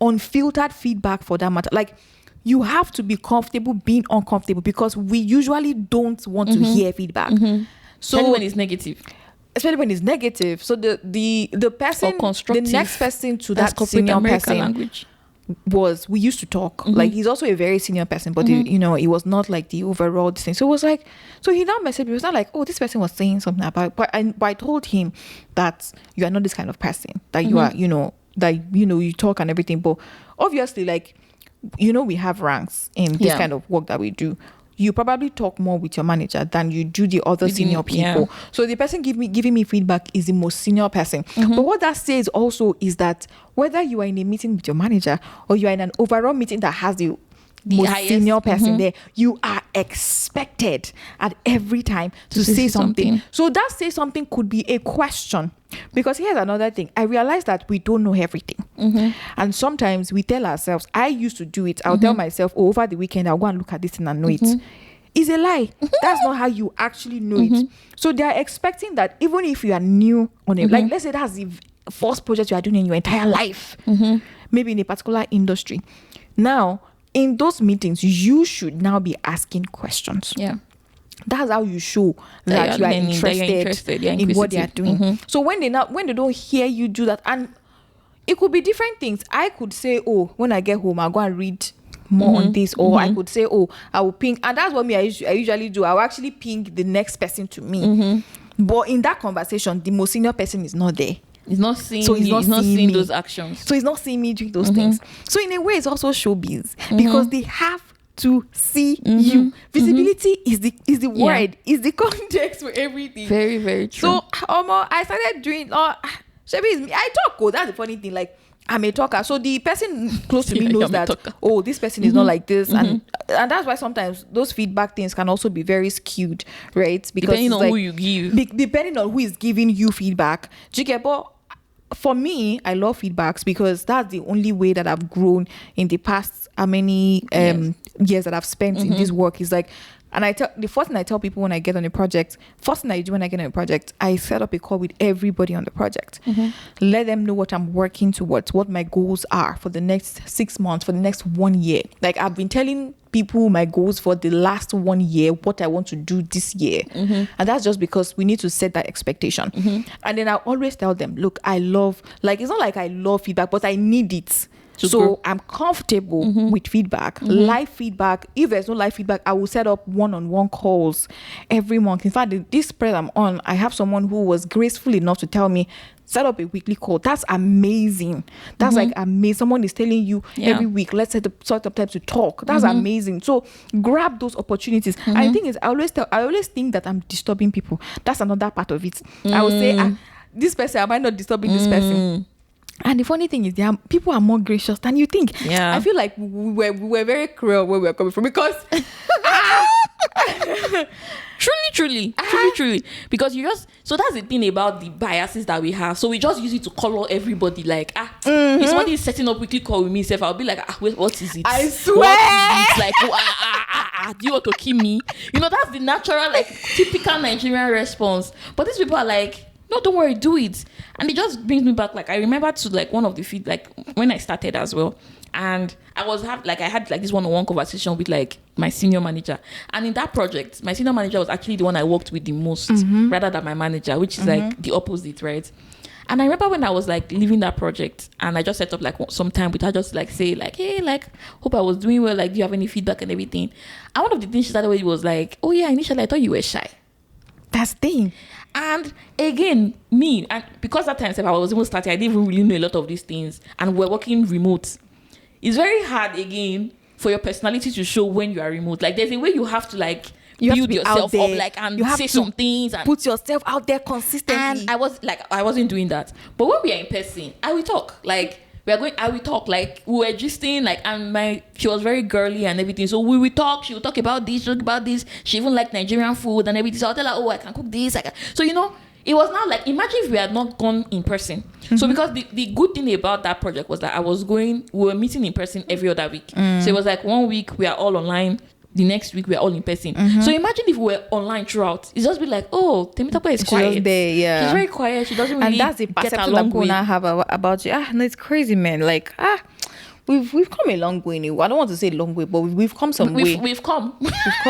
unfiltered feedback for that matter. Like, you have to be comfortable being uncomfortable, because we usually don't want to hear feedback. So especially when it's negative. So the person, the next person to that senior American person language. We used to talk. Like, he's also a very senior person, but it was not like the overall thing. So it was like, so he now messaged me. It was not like, this person was saying something about, but I told him that you are not this kind of person, that you are, you talk and everything. But obviously, like, we have ranks in this kind of work that we do. You probably talk more with your manager than you do the other senior people. So the person giving me feedback is the most senior person. But what that says also is that whether you are in a meeting with your manager or you are in an overall meeting that has the most highest senior person there, you are expected at every time to say something. So that say something could be a question. Because here's another thing. I realized that we don't know everything. And sometimes we tell ourselves, I used to do it. I'll tell myself, over the weekend, I'll go and look at this thing and know it. It's a lie. That's not how you actually know it. So they are expecting that even if you are new on it, like let's say that's the first project you are doing in your entire life, maybe in a particular industry. Now, in those meetings, you should now be asking questions. That's how you show that you are interested in what they are doing. So when they don't hear you do that, and it could be different things. I could say, when I get home, I'll go and read more on this, or I could say, I will ping, and that's what I usually do. I will actually ping the next person to me. But in that conversation, the most senior person is not there. He's not seeing, so he's not seeing those actions. So he's not seeing me doing those things. So in a way, it's also showbiz, because they have to see you. Visibility is the word, is the context for everything. Very, very true. So I started doing showbiz. I talk. That's the funny thing. Like, I'm a talker, so the person close to me knows that this person is not like this, and that's why sometimes those feedback things can also be very skewed, right? Because depending on who you give, depending on who is giving you feedback. Do you get? But for me, I love feedbacks because that's the only way that I've grown in the past how many years that I've spent in this work. Is like, and the first thing I tell people when I get on a project, first thing I do when I get on a project, I set up a call with everybody on the project. Let them know what I'm working towards, what my goals are for the next 6 months, for the next 1 year. Like, I've been telling people my goals for the last 1 year, what I want to do this year. And that's just because we need to set that expectation. And then I always tell them, look, it's not like I love feedback, but I need it. So I'm comfortable with feedback, live feedback. If there's no live feedback, I will set up one-on-one calls every month. In fact, this spread I'm on, I have someone who was graceful enough to tell me, set up a weekly call. That's amazing. That's like amazing. Someone is telling you every week, let's set up sort of time to talk. That's amazing. So grab those opportunities. And the thing is, I always think that I'm disturbing people. That's another part of it. I would say, this person, am I not disturbing this person? And the funny thing is, people are more gracious than you think. Yeah. I feel like we were very cruel where we were coming from because truly. Because so that's the thing about the biases that we have. So we just use it to color everybody. Like, if somebody is setting up weekly call with me, I'll be like, wait, what is it? I swear. What is it? Like, do you want to kill me? That's the natural, like, typical Nigerian response. But these people are like, no, don't worry, do it. And it just brings me back. Like, I remember to like one of the like when I started as well, and I had like this one-on-one conversation with like my senior manager. And in that project, my senior manager was actually the one I worked with the most, rather than my manager, which is like the opposite, right? And I remember when I was like leaving that project, and I just set up like some time with her, just like say like, hey, like, hope I was doing well. Like, do you have any feedback and everything? And one of the things she started with was like, oh yeah, initially I thought you were shy. That's the thing. And again, me, and because that time I was even starting, I didn't even really know a lot of these things, and we're working remote. It's very hard again for your personality to show when you are remote. Like, there's a way you have to like build yourself up, like, and say some things and put yourself out there consistently. And I wasn't doing that. But when we are in person, I will talk. Like, I will talk, like, we were gisting, like, and she was very girly and everything. So we will talk. She will talk about this, talk about this. She even liked Nigerian food and everything. So I'll tell her, oh, I can cook this. So, it was not like, imagine if we had not gone in person. So because the good thing about that project was that we were meeting in person every other week. So it was like 1 week we are all online. The next week we are all in person. So imagine if we were online throughout. It's just be like, oh, Temitope is quiet. She's there, yeah. She's very quiet. She doesn't really and that's the perception that people now have about you. No, it's crazy, man. Like, we've come a long way. I don't want to say long way, but we've come some way. We've come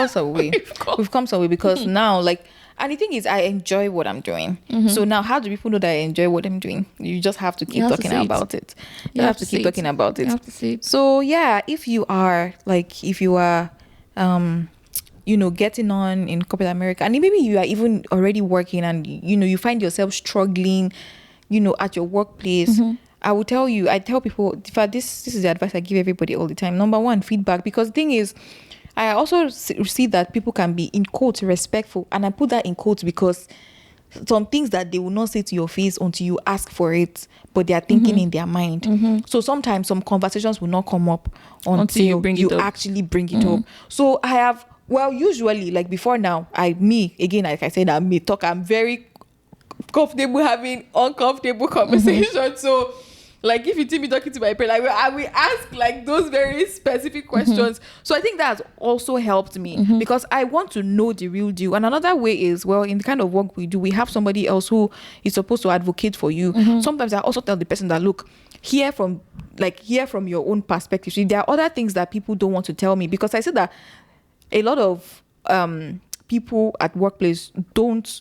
some way. We've come some way because now, like, and the thing is, I enjoy what I'm doing. So now, how do people know that I enjoy what I'm doing? You just have to keep talking about it. You have to keep talking about it. You have to say it. So yeah, if you are getting on in corporate America, and maybe you are even already working, and you find yourself struggling, at your workplace. I tell people, in fact, this is the advice I give everybody all the time. Number one, feedback. Because the thing is, I also see that people can be, in quotes, respectful, and I put that in quotes because some things that they will not say to your face until you ask for it, but they are thinking in their mind. So sometimes some conversations will not come up until you actually bring it up. So I have, usually, like before now, like I said, I'm very comfortable having uncomfortable conversations. So like, if you see me talking to my parent, like, I will ask like those very specific questions. So I think that has also helped me because I want to know the real deal. And another way is, in the kind of work we do, we have somebody else who is supposed to advocate for you. Sometimes I also tell the person that, look, hear from your own perspective. See, there are other things that people don't want to tell me, because I said that a lot of people at workplace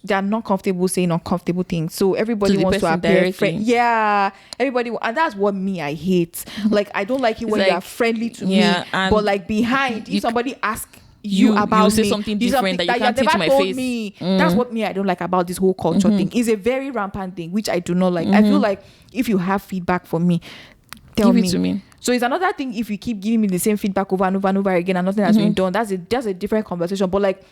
they are not comfortable saying uncomfortable things. So everybody wants to appear friendly. Yeah, everybody, and that's what I hate. Like, I don't like it when you are friendly to me, but like behind, if somebody asks you about say something different that you can't say to my face. Me. That's what I don't like about this whole culture thing. It's a very rampant thing, which I do not like. I feel like if you have feedback for me, tell me. Give it to me. So it's another thing if you keep giving me the same feedback over and over and over again and nothing has been done. That's a different conversation. But like,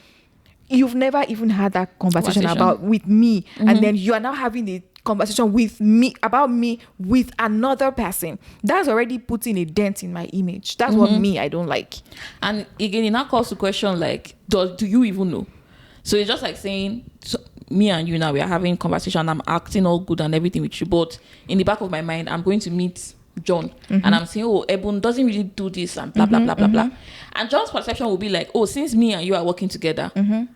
you've never even had that conversation about with me, and then you are now having the conversation with me about me with another person. That's already putting a dent in my image. That's what I don't like. And again, it now calls to question, like, do you even know? So it's just like saying, me and you now, we are having conversation, I'm acting all good and everything with you, but in the back of my mind, I'm going to meet John, and I'm saying, oh, Ebun doesn't really do this and blah blah blah blah blah, and John's perception will be like, oh, since me and you are working together,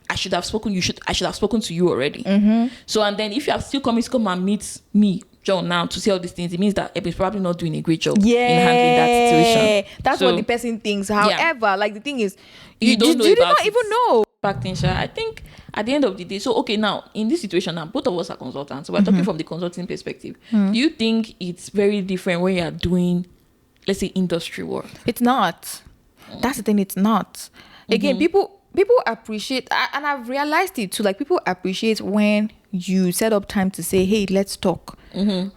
I should have spoken to you already. So, and then if you have still come and meet me, John, now to say all these things, it means that Ebun's probably not doing a great job in handling that situation. That's so, what the person thinks. However, like the thing is, you don't know, you did about not even know. Back thing, I think at the end of the day, so okay, now in this situation now, both of us are consultants, so we're talking from the consulting perspective. Do you think it's very different when you're doing, let's say, industry work? It's not. That's the thing, it's not. Again, people appreciate, and I've realized it too, like people appreciate when you set up time to say, hey, let's talk.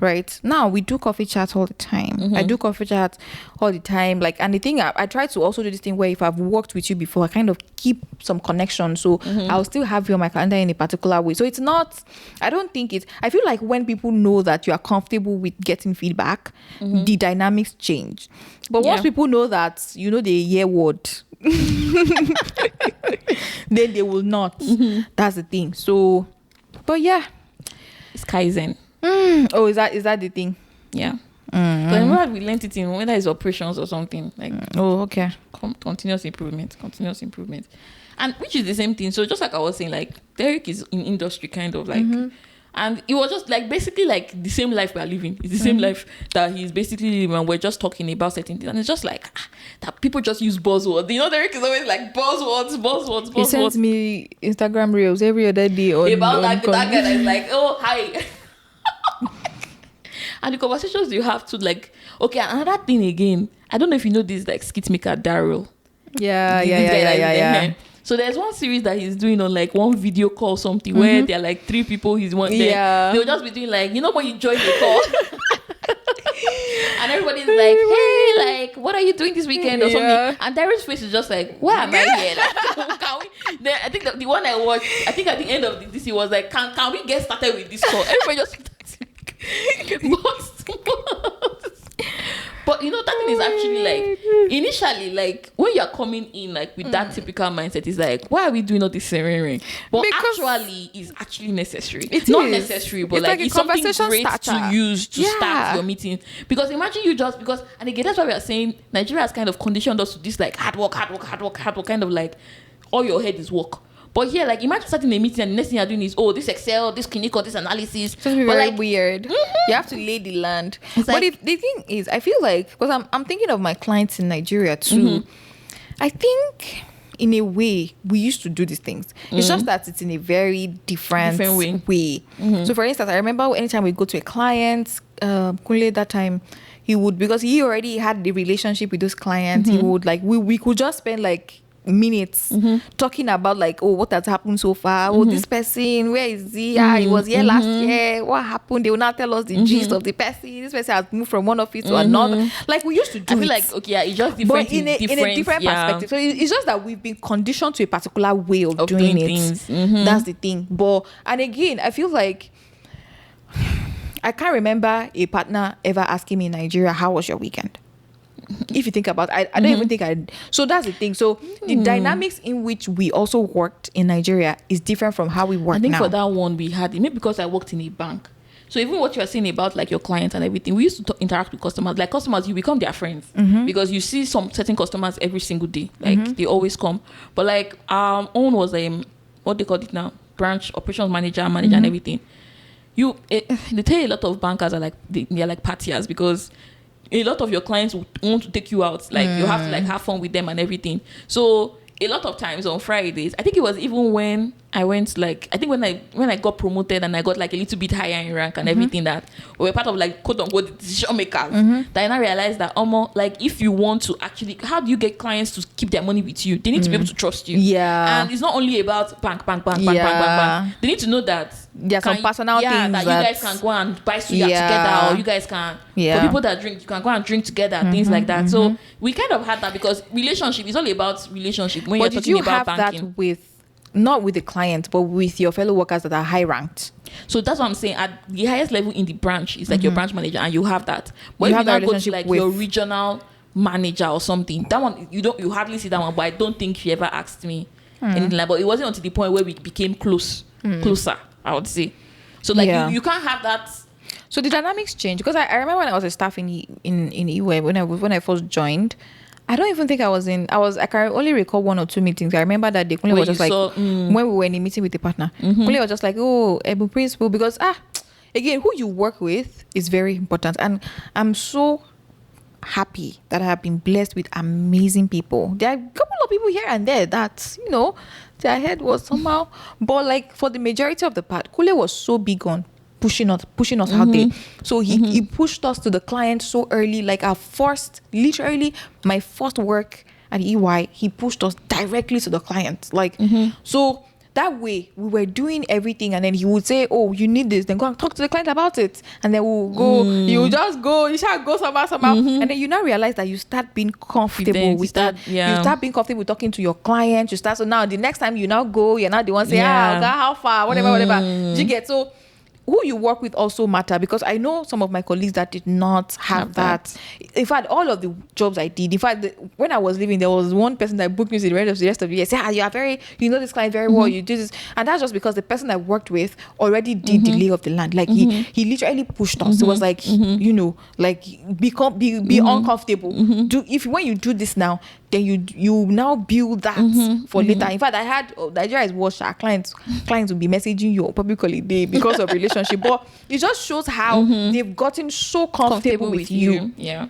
Right now we do coffee chats all the time. I do coffee chats all the time, like, and the thing I try to also do this thing where if I've worked with you before, I kind of keep some connection, so I'll still have you on my calendar in a particular way. So it's not, I don't think it's, I feel like when people know that you are comfortable with getting feedback, the dynamics change. But once people know that, you know, they hear word, then they will not. That's the thing. So, but yeah, it's Kaizen. Oh, is that the thing? Yeah. So I remember we learned it in whether it's operations or something like. Oh, okay. Continuous improvement, and which is the same thing. So just like I was saying, like Derek is in industry kind of like, and it was just like basically like the same life we are living. It's the same life that he's basically living, and we're just talking about certain things, and it's just like that people just use buzzwords. You know, Derek is always like buzzwords. He sends me Instagram reels every other day about that guy that's like, oh hi. And the conversations you have to like, okay, another thing again, I don't know if you know this, like skit maker Daryl. Yeah. So there's one series that he's doing on like one video call something where there are like 3 people he's one there. They'll just be doing like, you know when you join the call and everybody's like, hey, like what are you doing this weekend or something, and Daryl's face is just like, why am I here? Like, can we? Then I think the one I watched, I think at the end of this he was like, can we get started with this call? Everybody just but you know that thing is actually like initially like when you're coming in like with that typical mindset, is like, why are we doing all this ceremony? But because actually it's actually necessary. It's not necessary, but it's like it's something great to use to start your meeting. Because imagine you just because, and again that's why we are saying Nigeria has kind of conditioned us to this like hard work, kind of like all your head is work. But here, like, imagine starting a meeting and the next thing you're doing is, oh, this Excel, this clinical, this analysis. It's very like, weird. You have to lay the land. It's but like, the thing is, I feel like, because I'm thinking of my clients in Nigeria too. I think, in a way, we used to do these things. It's just that it's in a very different way. So, for instance, I remember anytime we go to a client, Kunle that time, he would, because he already had the relationship with those clients, he would, like, we could just spend, like, minutes talking about like, oh, what has happened so far, oh, this person, where is he, he was here last year, what happened, they will now tell us the gist of the person, this person has moved from one office to another, like we used to do. I feel like, okay, it's just different, but in a different perspective. So it's just that we've been conditioned to a particular way of doing it things. That's the thing. But, and again, I feel like I can't remember a partner ever asking me in Nigeria, how was your weekend? If you think about it, I don't even think so that's the thing. So the dynamics in which we also worked in Nigeria is different from how we work now. I think for that one we had it, maybe because I worked in a bank. So even what you are saying about like your clients and everything, we used to interact with customers. Like customers, you become their friends because you see some certain customers every single day. Like they always come. But like our own was what they call it now, branch operations manager and everything. They tell you a lot of bankers are like they're like partiers because a lot of your clients want to take you out. Like you have to like have fun with them and everything. So a lot of times on Fridays, I think it was even when I went like, I think when I got promoted and I got like a little bit higher in rank and everything, that we were part of like quote unquote the decision makers, that I now realized that like if you want to actually, how do you get clients to keep their money with you? They need to be able to trust you. Yeah. And it's not only about bank. They need to know that there's some personal things that you guys can go and buy suya together, or you guys can, for people that drink, you can go and drink together, things like that. So we kind of had that because relationship is all about relationship when you're talking about banking. That with not with the client, but with your fellow workers that are high ranked. So that's what I'm saying. At the highest level in the branch is like your branch manager, and you have that. But if you now go to like your regional manager or something, that one you hardly see that one. But I don't think she ever asked me anything like. But it wasn't until the point where we became closer. I would say. So like Yeah. you can't have that. So the dynamics change because I remember when I was a staff in EY when I first joined. I don't even think I can only recall one or two meetings. I remember that day Kunle Where was just you like saw, when we were in a meeting with the partner. Kunle was just like, oh, Ebun principal, because again, who you work with is very important. And I'm so happy that I have been blessed with amazing people. There are a couple of people here and there that, their head was somehow, but like for the majority of the part, Kule was so big on pushing us out there. So he pushed us to the client so early, like literally my first work at EY, he pushed us directly to the client. Like, so that way we were doing everything, and then he would say, oh, you need this, then go and talk to the client about it, and then we'll go. You just go, you shall go somehow, and then you now realize that you start being comfortable with that. You start being comfortable talking to your client. So now the next time you now go, you're not the one say, okay, how far, whatever. Do you get? So who you work with also matter, because I know some of my colleagues that did not have that. In fact, all of the jobs I did, in fact, when I was leaving, there was one person that booked me to the rest of the year. Say, you know this client very well, you do this. And that's just because the person I worked with already did the lay of the land. Like he literally pushed us. It was like, like be uncomfortable. When you do this now, then you now build that for later. In fact, I had Nigeria is worse. Our clients will be messaging you on public holiday because of relationship, but it just shows how they've gotten so comfortable with you. Yeah,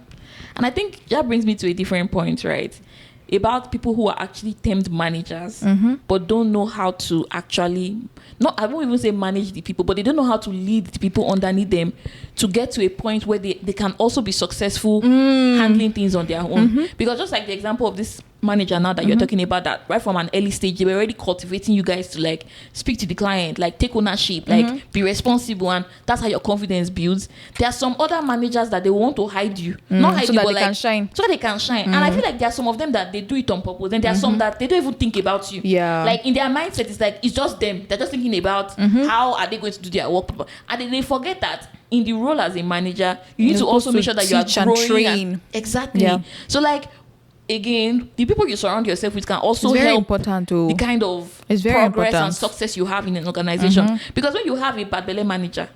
and I think that brings me to a different point, right? About people who are actually termed managers, but don't know how to actually, I won't even say manage the people, but they don't know how to lead the people underneath them to get to a point where they can also be successful handling things on their own. Because just like the example of this manager now that you're talking about, that right from an early stage, they were already cultivating you guys to like speak to the client, like take ownership, like be responsible, and that's how your confidence builds. There are some other managers that they want to hide you, not hide so you, that but they like can shine. So they can shine. And I feel like there are some of them that they do it on purpose, and there are some that they don't even think about you. Yeah. Like in their mindset, it's like it's just them. They're just thinking about how are they going to do their work, and then they forget that in the role as a manager, you need to also make sure that you are growing and train. Exactly. Yeah. So like, again, the people you surround yourself with can also It's very help important to the kind of it's very progress important. and success you have in an organization. Because when you have a bad belly manager,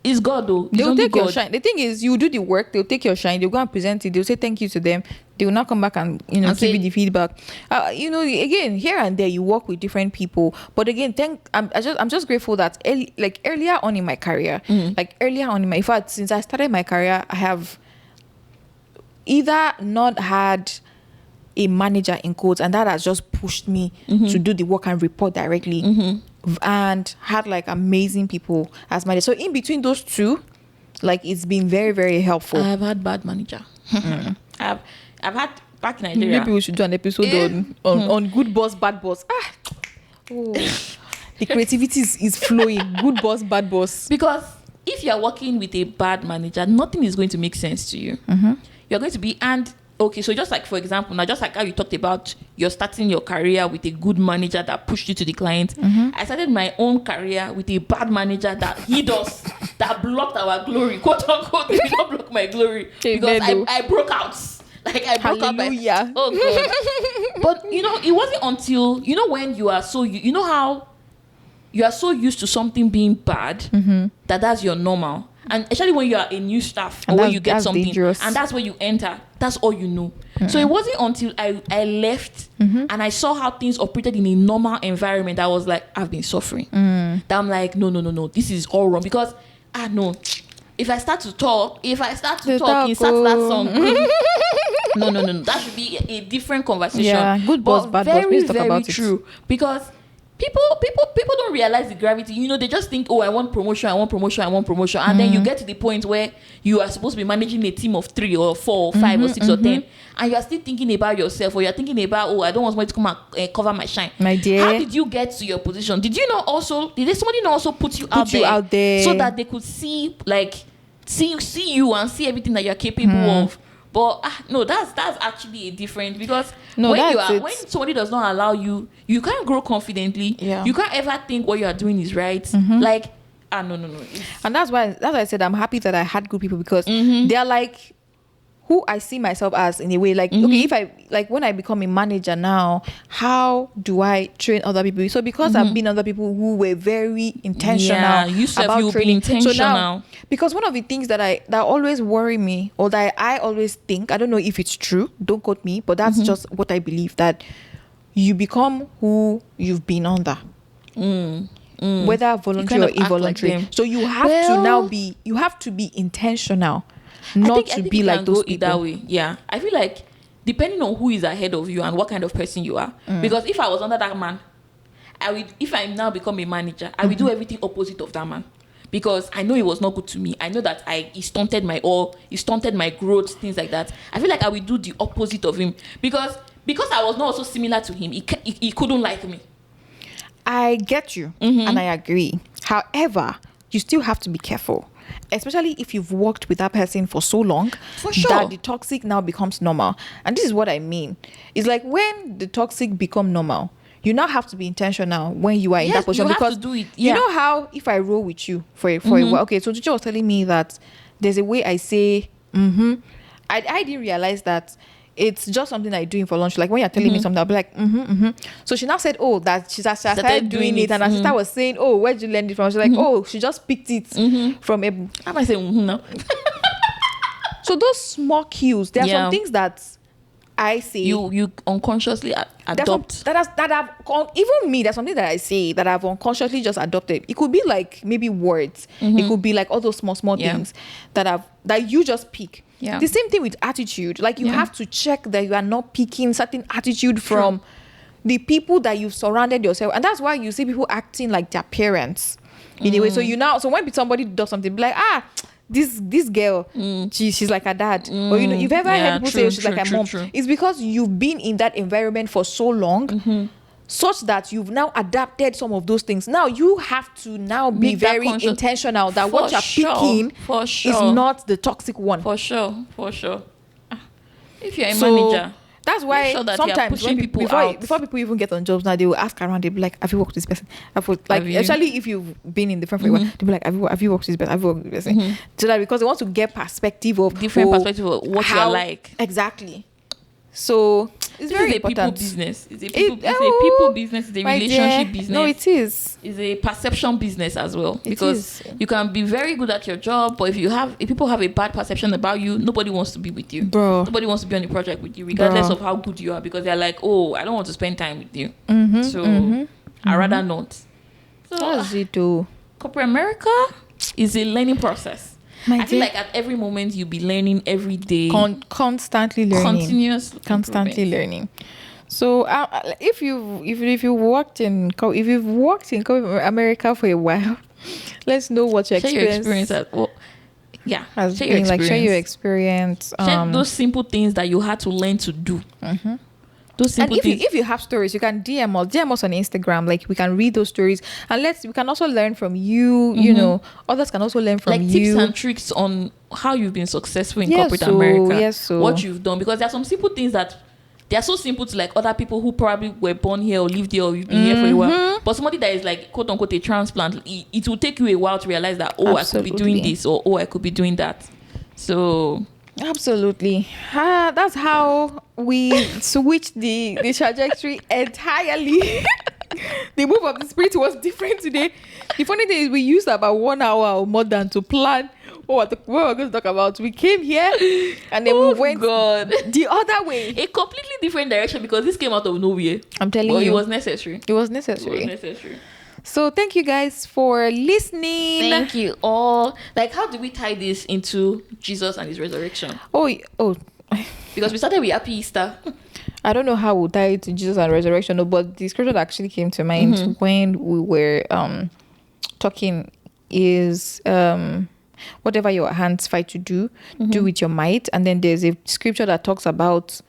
it's God though. They'll take your shine. The thing is, you do the work, they'll take your shine, they'll go and present it, they'll say thank you to them, they will not come back and give you the feedback. Again, here and there you work with different people, but again, I'm just grateful that earlier on in my career, in fact, since I started my career, I have either not had a manager in quotes, and that has just pushed me to do the work and report directly, and had like amazing people as managers. So in between those two, like it's been very, very helpful. I've had bad manager. I've had back in Nigeria. Maybe we should do an episode on good boss, bad boss. The creativity is flowing. Good boss, bad boss. Because if you're working with a bad manager, nothing is going to make sense to you. You're going to be, and okay, so just like, for example, now just like how you talked about you're starting your career with a good manager that pushed you to the client. I started my own career with a bad manager that that blocked our glory, quote unquote. He did not block my glory because I broke out. Like I broke out. Hallelujah. Oh God. But it wasn't until when you are so how you are so used to something being bad that's your normal. And especially when you are a new staff, or when you get something dangerous. And that's where you enter, that's all you know. So it wasn't until I left and I saw how things operated in a normal environment that I was like, I've been suffering. That I'm like, no, this is all wrong. Because no, if I start to talk insert that song. No, that should be a different conversation. Yeah, good boss, bad boss. Please talk about it. Very true. Because people don't realize the gravity. They just think, I want promotion, and then you get to the point where you are supposed to be managing a team of 3 or 4 or 5 or 6 or 10, and you are still thinking about yourself, or you're thinking about, I don't want somebody to come and cover my shine. My dear, how did you get to your position? Did somebody not also put you out there so that they could see you and see everything that you're capable of? But no, that's actually a different, because when somebody does not allow you, you can't grow confidently. Yeah. You can't ever think what you are doing is right. Like, no. And that's why I said I'm happy that I had good people, because they're like who I see myself as in a way. Like, okay, if I, like, when I become a manager now, how do I train other people? So because I've been other people who were very intentional about training. So now, because one of the things that always worry me, or that I always think, I don't know if it's true, don't quote me, but that's just what I believe, that you become who you've been under. Whether voluntary or involuntary. Like, so you have to be intentional. I think be like those people. Either way. Yeah, I feel like depending on who is ahead of you and what kind of person you are. Because if I was under that man, if I now become a manager, I will do everything opposite of that man. Because I know he was not good to me. I know that he stunted my growth, things like that. I feel like I will do the opposite of him. Because I was not also similar to him, he couldn't like me. I get you, and I agree. However, you still have to be careful. Especially if you've worked with that person for so long, for sure, that the toxic now becomes normal. And this is what I mean. It's like when the toxic become normal, you now have to be intentional when you are in that position. Because do it. You know how if I roll with you for a while, okay, so Chicho was telling me that there's a way I say, I didn't realize that it's just something I do for lunch. Like when you're telling me something, I'll be like, So she now said, oh, that she started doing it. And her sister was saying, oh, where'd you learn it from? She's like, oh, she just picked it from Ebun. How am I saying now? So those small cues, there are some things that I say. You unconsciously adopt. Even me, there's something that I say that I've unconsciously just adopted. It could be like maybe words. It could be like all those small things that you just pick. Yeah. The same thing with attitude. Like you have to check that you are not picking certain attitude from the people that you've surrounded yourself. And that's why you see people acting like their parents in a way. So when somebody does something, be like, this girl, she's like her dad. Or you've ever heard people say she's like her mom. It's because you've been in that environment for so long. Such that you've now adapted some of those things. Now you have to now be very intentional that what you're picking is not the toxic one. For sure. If you're a manager, that's why sometimes when before people even get on jobs now, they will ask around. They'll be like, "Have you worked with this person?" Especially if you've been in the firm for a while, they'll be like, "Have you worked with this person? Have you worked with this person?" So that because they want to get perspective of different perspective of what you're like. Exactly. So it's very important. It's a people business. It's a relationship business. No, it is. It's a perception business as well. Because you can be very good at your job, but if people have a bad perception about you, nobody wants to be with you. Bro. Nobody wants to be on the project with you, regardless of how good you are, because they're like, oh, I don't want to spend time with you. I'd rather not. So that's it too. Corporate America is a learning process. I feel like at every moment you'll be learning every day. Constantly learning. Constantly learning. So if you've worked in corporate America for a while, let's know what your experience has been. Share your experience. Share those simple things that you had to learn to do. Those simple things. If you have stories, you can DM us on Instagram. Like we can read those stories, and we can also learn from you. You know, others can also learn from you. Like tips and tricks on how you've been successful in corporate America. What you've done, because there are some simple things that they are so simple to like other people who probably were born here or lived here or you've been here for a while. But somebody that is like quote unquote a transplant, it will take you a while to realize that I could be doing this or I could be doing that. So. Absolutely. That's how we switched the trajectory entirely. The move of the spirit was different today. The funny thing is we used about 1 hour or more than to plan what we're going to talk about. We came here and then we went the other way. A completely different direction because this came out of nowhere. I'm telling you. It was necessary. It was necessary. So thank you guys for listening. Thank you all. Like, how do we tie this into Jesus and his resurrection? Oh. Because we started with Happy Easter. I don't know how we'll tie it to Jesus and resurrection, but the scripture that actually came to mind when we were talking is whatever your hands fight to do, do with your might. And then there's a scripture that talks about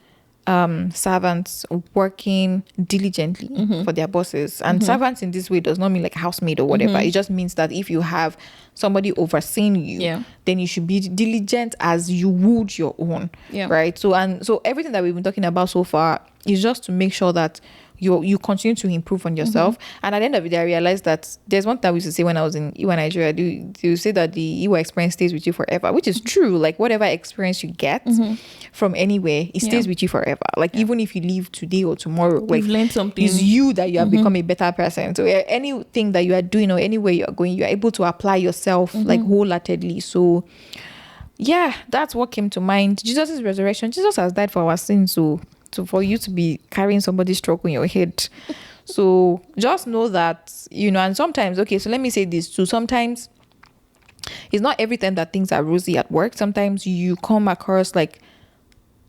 servants working diligently for their bosses. And servants in this way does not mean like housemaid or whatever. It just means that if you have somebody overseeing you, then you should be diligent as you would your own. Right? So everything that we've been talking about so far is just to make sure that you continue to improve on yourself. And at the end of the day, I realized that there's one thing we used to say when I was in Nigeria. Do say that the Iwa experience stays with you forever, which is true. Like whatever experience you get from anywhere, it stays with you forever. Like even if you leave today or tomorrow, like you've learned something. It's you that you have become a better person. So anything that you are doing or anywhere you are going, you are able to apply yourself like wholeheartedly. So yeah, that's what came to mind. Jesus' resurrection. Jesus has died for our sins. So for you to be carrying somebody's stroke in your head. So just know that, and sometimes, okay, so let me say this too. Sometimes it's not every time that things are rosy at work. Sometimes you come across like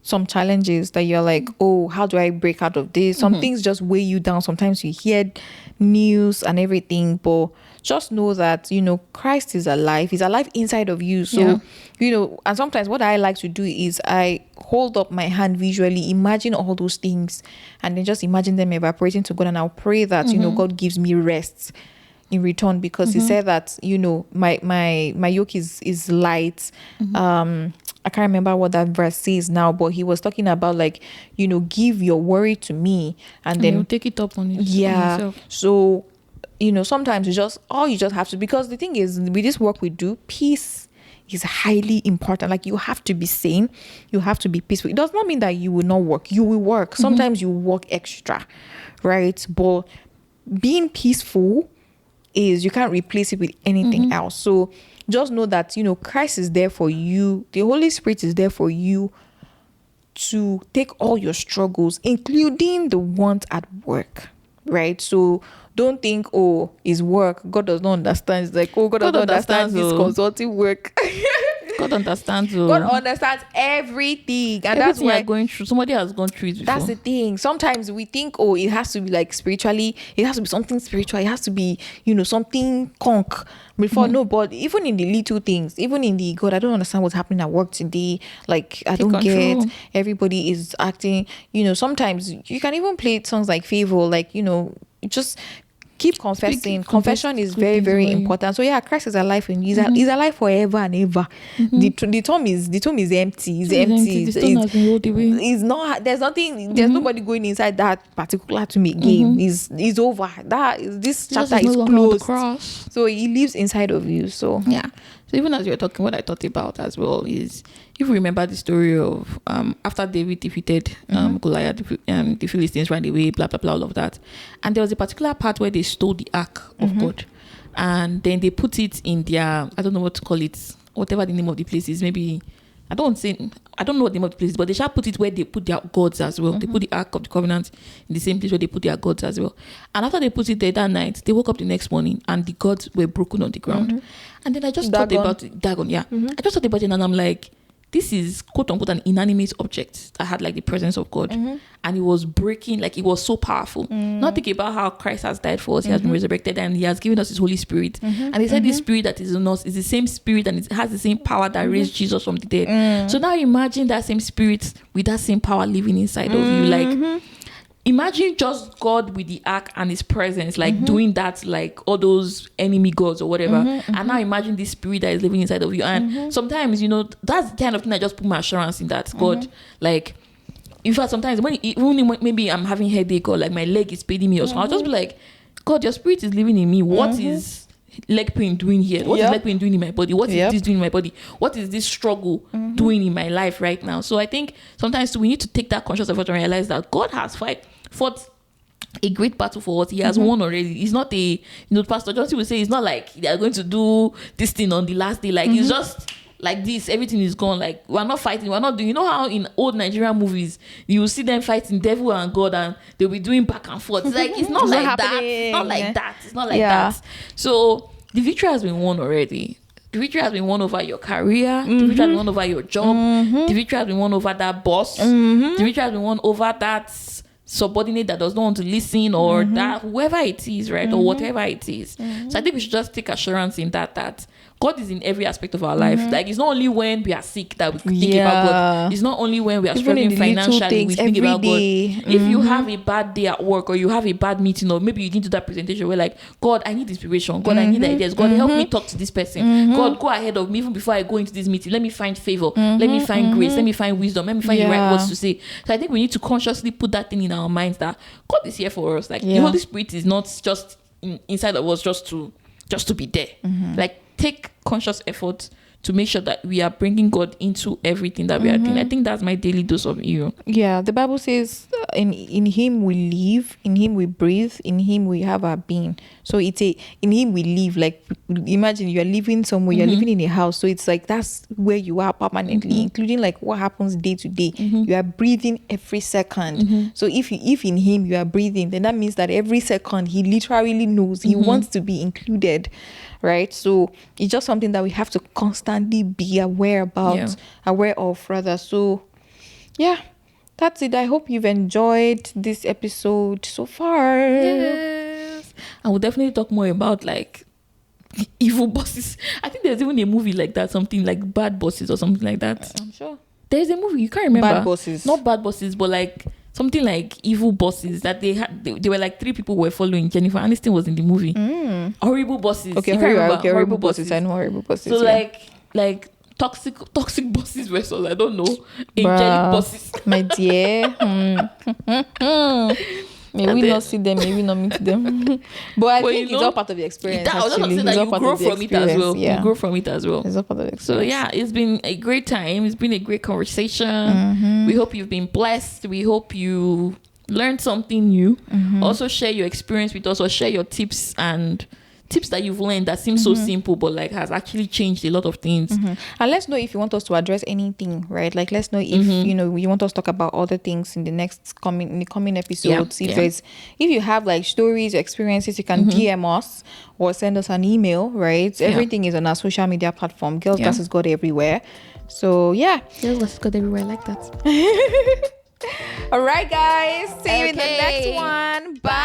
some challenges that you're like, oh, how do I break out of this? Some things just weigh you down. Sometimes you hear news and everything, but just know that, Christ is alive. He's alive inside of you. So, and sometimes what I like to do is I hold up my hand visually, imagine all those things, and then just imagine them evaporating to God. And I'll pray that, God gives me rest in return, because he said that, my yoke is light. I can't remember what that verse says now, but he was talking about like, give your worry to me, and then you take it up on yourself. So, sometimes you just have to, because the thing is, with this work we do, peace is highly important. Like you have to be sane, you have to be peaceful. It does not mean that you will not work. You will work. Sometimes you work extra, right? But being peaceful is, you can't replace it with anything else. So just know that, Christ is there for you. The Holy Spirit is there for you to take all your struggles, including the ones at work, right? So don't think, oh, it's work. God does not understand. It's like, oh, God does not understand this consulting work. God understands. God understands everything. And everything that's why you're going through, somebody has gone through it before. That's the thing. Sometimes we think, oh, it has to be like spiritually, it has to be something spiritual, it has to be, something conk before. No, but even in the little things, even in the, God, I don't understand what's happening at work today. Like, I don't get, everybody is acting, sometimes you can even play songs like Favor, like, just keep confessing. Confession is very, very important. So yeah, Christ is alive in you. He's alive forever and ever. The tomb is empty. It's empty. The stone has been rolled away. It's not. There's nothing. There's nobody going inside that particular tomb again. It's over. This chapter is closed. So he lives inside of you. So yeah. So even as you're talking, what I thought about as well is, if you remember the story of after David defeated Goliath, the Philistines ran away, blah, blah, blah, all of that. And there was a particular part where they stole the ark of God. And then they put it in their, I don't know what to call it, whatever the name of the place is. Maybe, I don't know what the name of the place is, but they shall put it where they put their gods as well. They put the Ark of the Covenant in the same place where they put their gods as well. And after they put it there that night, they woke up the next morning and the gods were broken on the ground. And then I just thought about it. Dagon, yeah. I just thought about it and I'm like, this is quote unquote an inanimate object that had like the presence of God. And it was breaking, like it was so powerful. Not thinking about how Christ has died for us, he has been resurrected, and he has given us his Holy Spirit. And he said this spirit that is in us is the same spirit and it has the same power that raised Jesus from the dead. So now imagine that same spirit with that same power living inside of you. Like imagine just God with the ark and his presence, like doing that, like all those enemy gods or whatever. And now imagine this spirit that is living inside of you. And sometimes, that's the kind of thing I just put my assurance in, that God, like, in fact, sometimes when maybe I'm having headache or like my leg is paining me or something, I'll just be like, God, your spirit is living in me. What is leg pain doing here? What is leg pain doing in my body? What is this doing in my body? What is this struggle doing in my life right now? So I think sometimes we need to take that conscious effort and realize that God has fought a great battle for us. He has won already. It's not Pastor Johnson will say, it's not like they are going to do this thing on the last day. Like it's just like this, everything is gone. Like we're not fighting, we're not doing, how in old Nigerian movies you will see them fighting devil and God and they'll be doing back and forth. It's like it's not like that. It's not like that. It's not like that. So the victory has been won already. The victory has been won over your career. The victory has been won over your job. The victory has been won over that boss. The victory has been won over that subordinate that does not want to listen, or that whoever it is, right, or whatever it is. So I think we should just take assurance in that God is in every aspect of our life. Like, it's not only when we are sick that we think about God. It's not only when we are struggling financially we think about God. If you have a bad day at work, or you have a bad meeting, or maybe you didn't do that presentation, we're like, God, I need inspiration. God, I need ideas. God, help me talk to this person. God, go ahead of me even before I go into this meeting. Let me find favor. Let me find grace. Let me find wisdom. Let me find the right words to say. So I think we need to consciously put that thing in our minds that God is here for us. Like, the Holy Spirit is not just inside of us just to be there. Like, take conscious effort to make sure that we are bringing God into everything that we are doing. I think that's my daily dose of you. Yeah, the Bible says in him we live, in him we breathe, in him we have our being. So it's in him we live. Like, imagine you're living somewhere, you're living in a house. So it's like that's where you are permanently, including like what happens day to day. You are breathing every second. So if in him you are breathing, then that means that every second he literally knows, he wants to be included. Right, so it's just something that we have to constantly be aware of rather. So yeah, that's it. I hope you've enjoyed this episode so far. Yes, I will definitely talk more about like evil bosses. I think there's even a movie like that, something like Bad Bosses or something like that. I'm sure there's a movie, you can't remember. Bad Bosses, not Bad Bosses, but like something like evil bosses that they had. They were like 3 people were following. Jennifer Aniston was in the movie. Horrible bosses. Okay, horrible bosses. I know horrible bosses. So like toxic bosses were so I don't know. Angelic bosses. My dear. May we not see them, may we not meet them. But I think it's all part of the experience. I was just saying that you grow from it as well. Yeah. You grow from it as well. It's all part of the experience. So yeah, it's been a great time. It's been a great conversation. We hope you've been blessed. We hope you learned something new. Also share your experience with us, or share your tips that you've learned that seems so simple but like has actually changed a lot of things. And let's know if you want us to address anything, right? Like, let's know if you want us to talk about other things in the coming episodes. If you have like stories or experiences, you can DM us or send us an email, right? Everything is on our social media platform. Girls Glasses God everywhere. So yeah, Girls Glasses God everywhere, I like that. All right, guys, see you in the next one. Bye.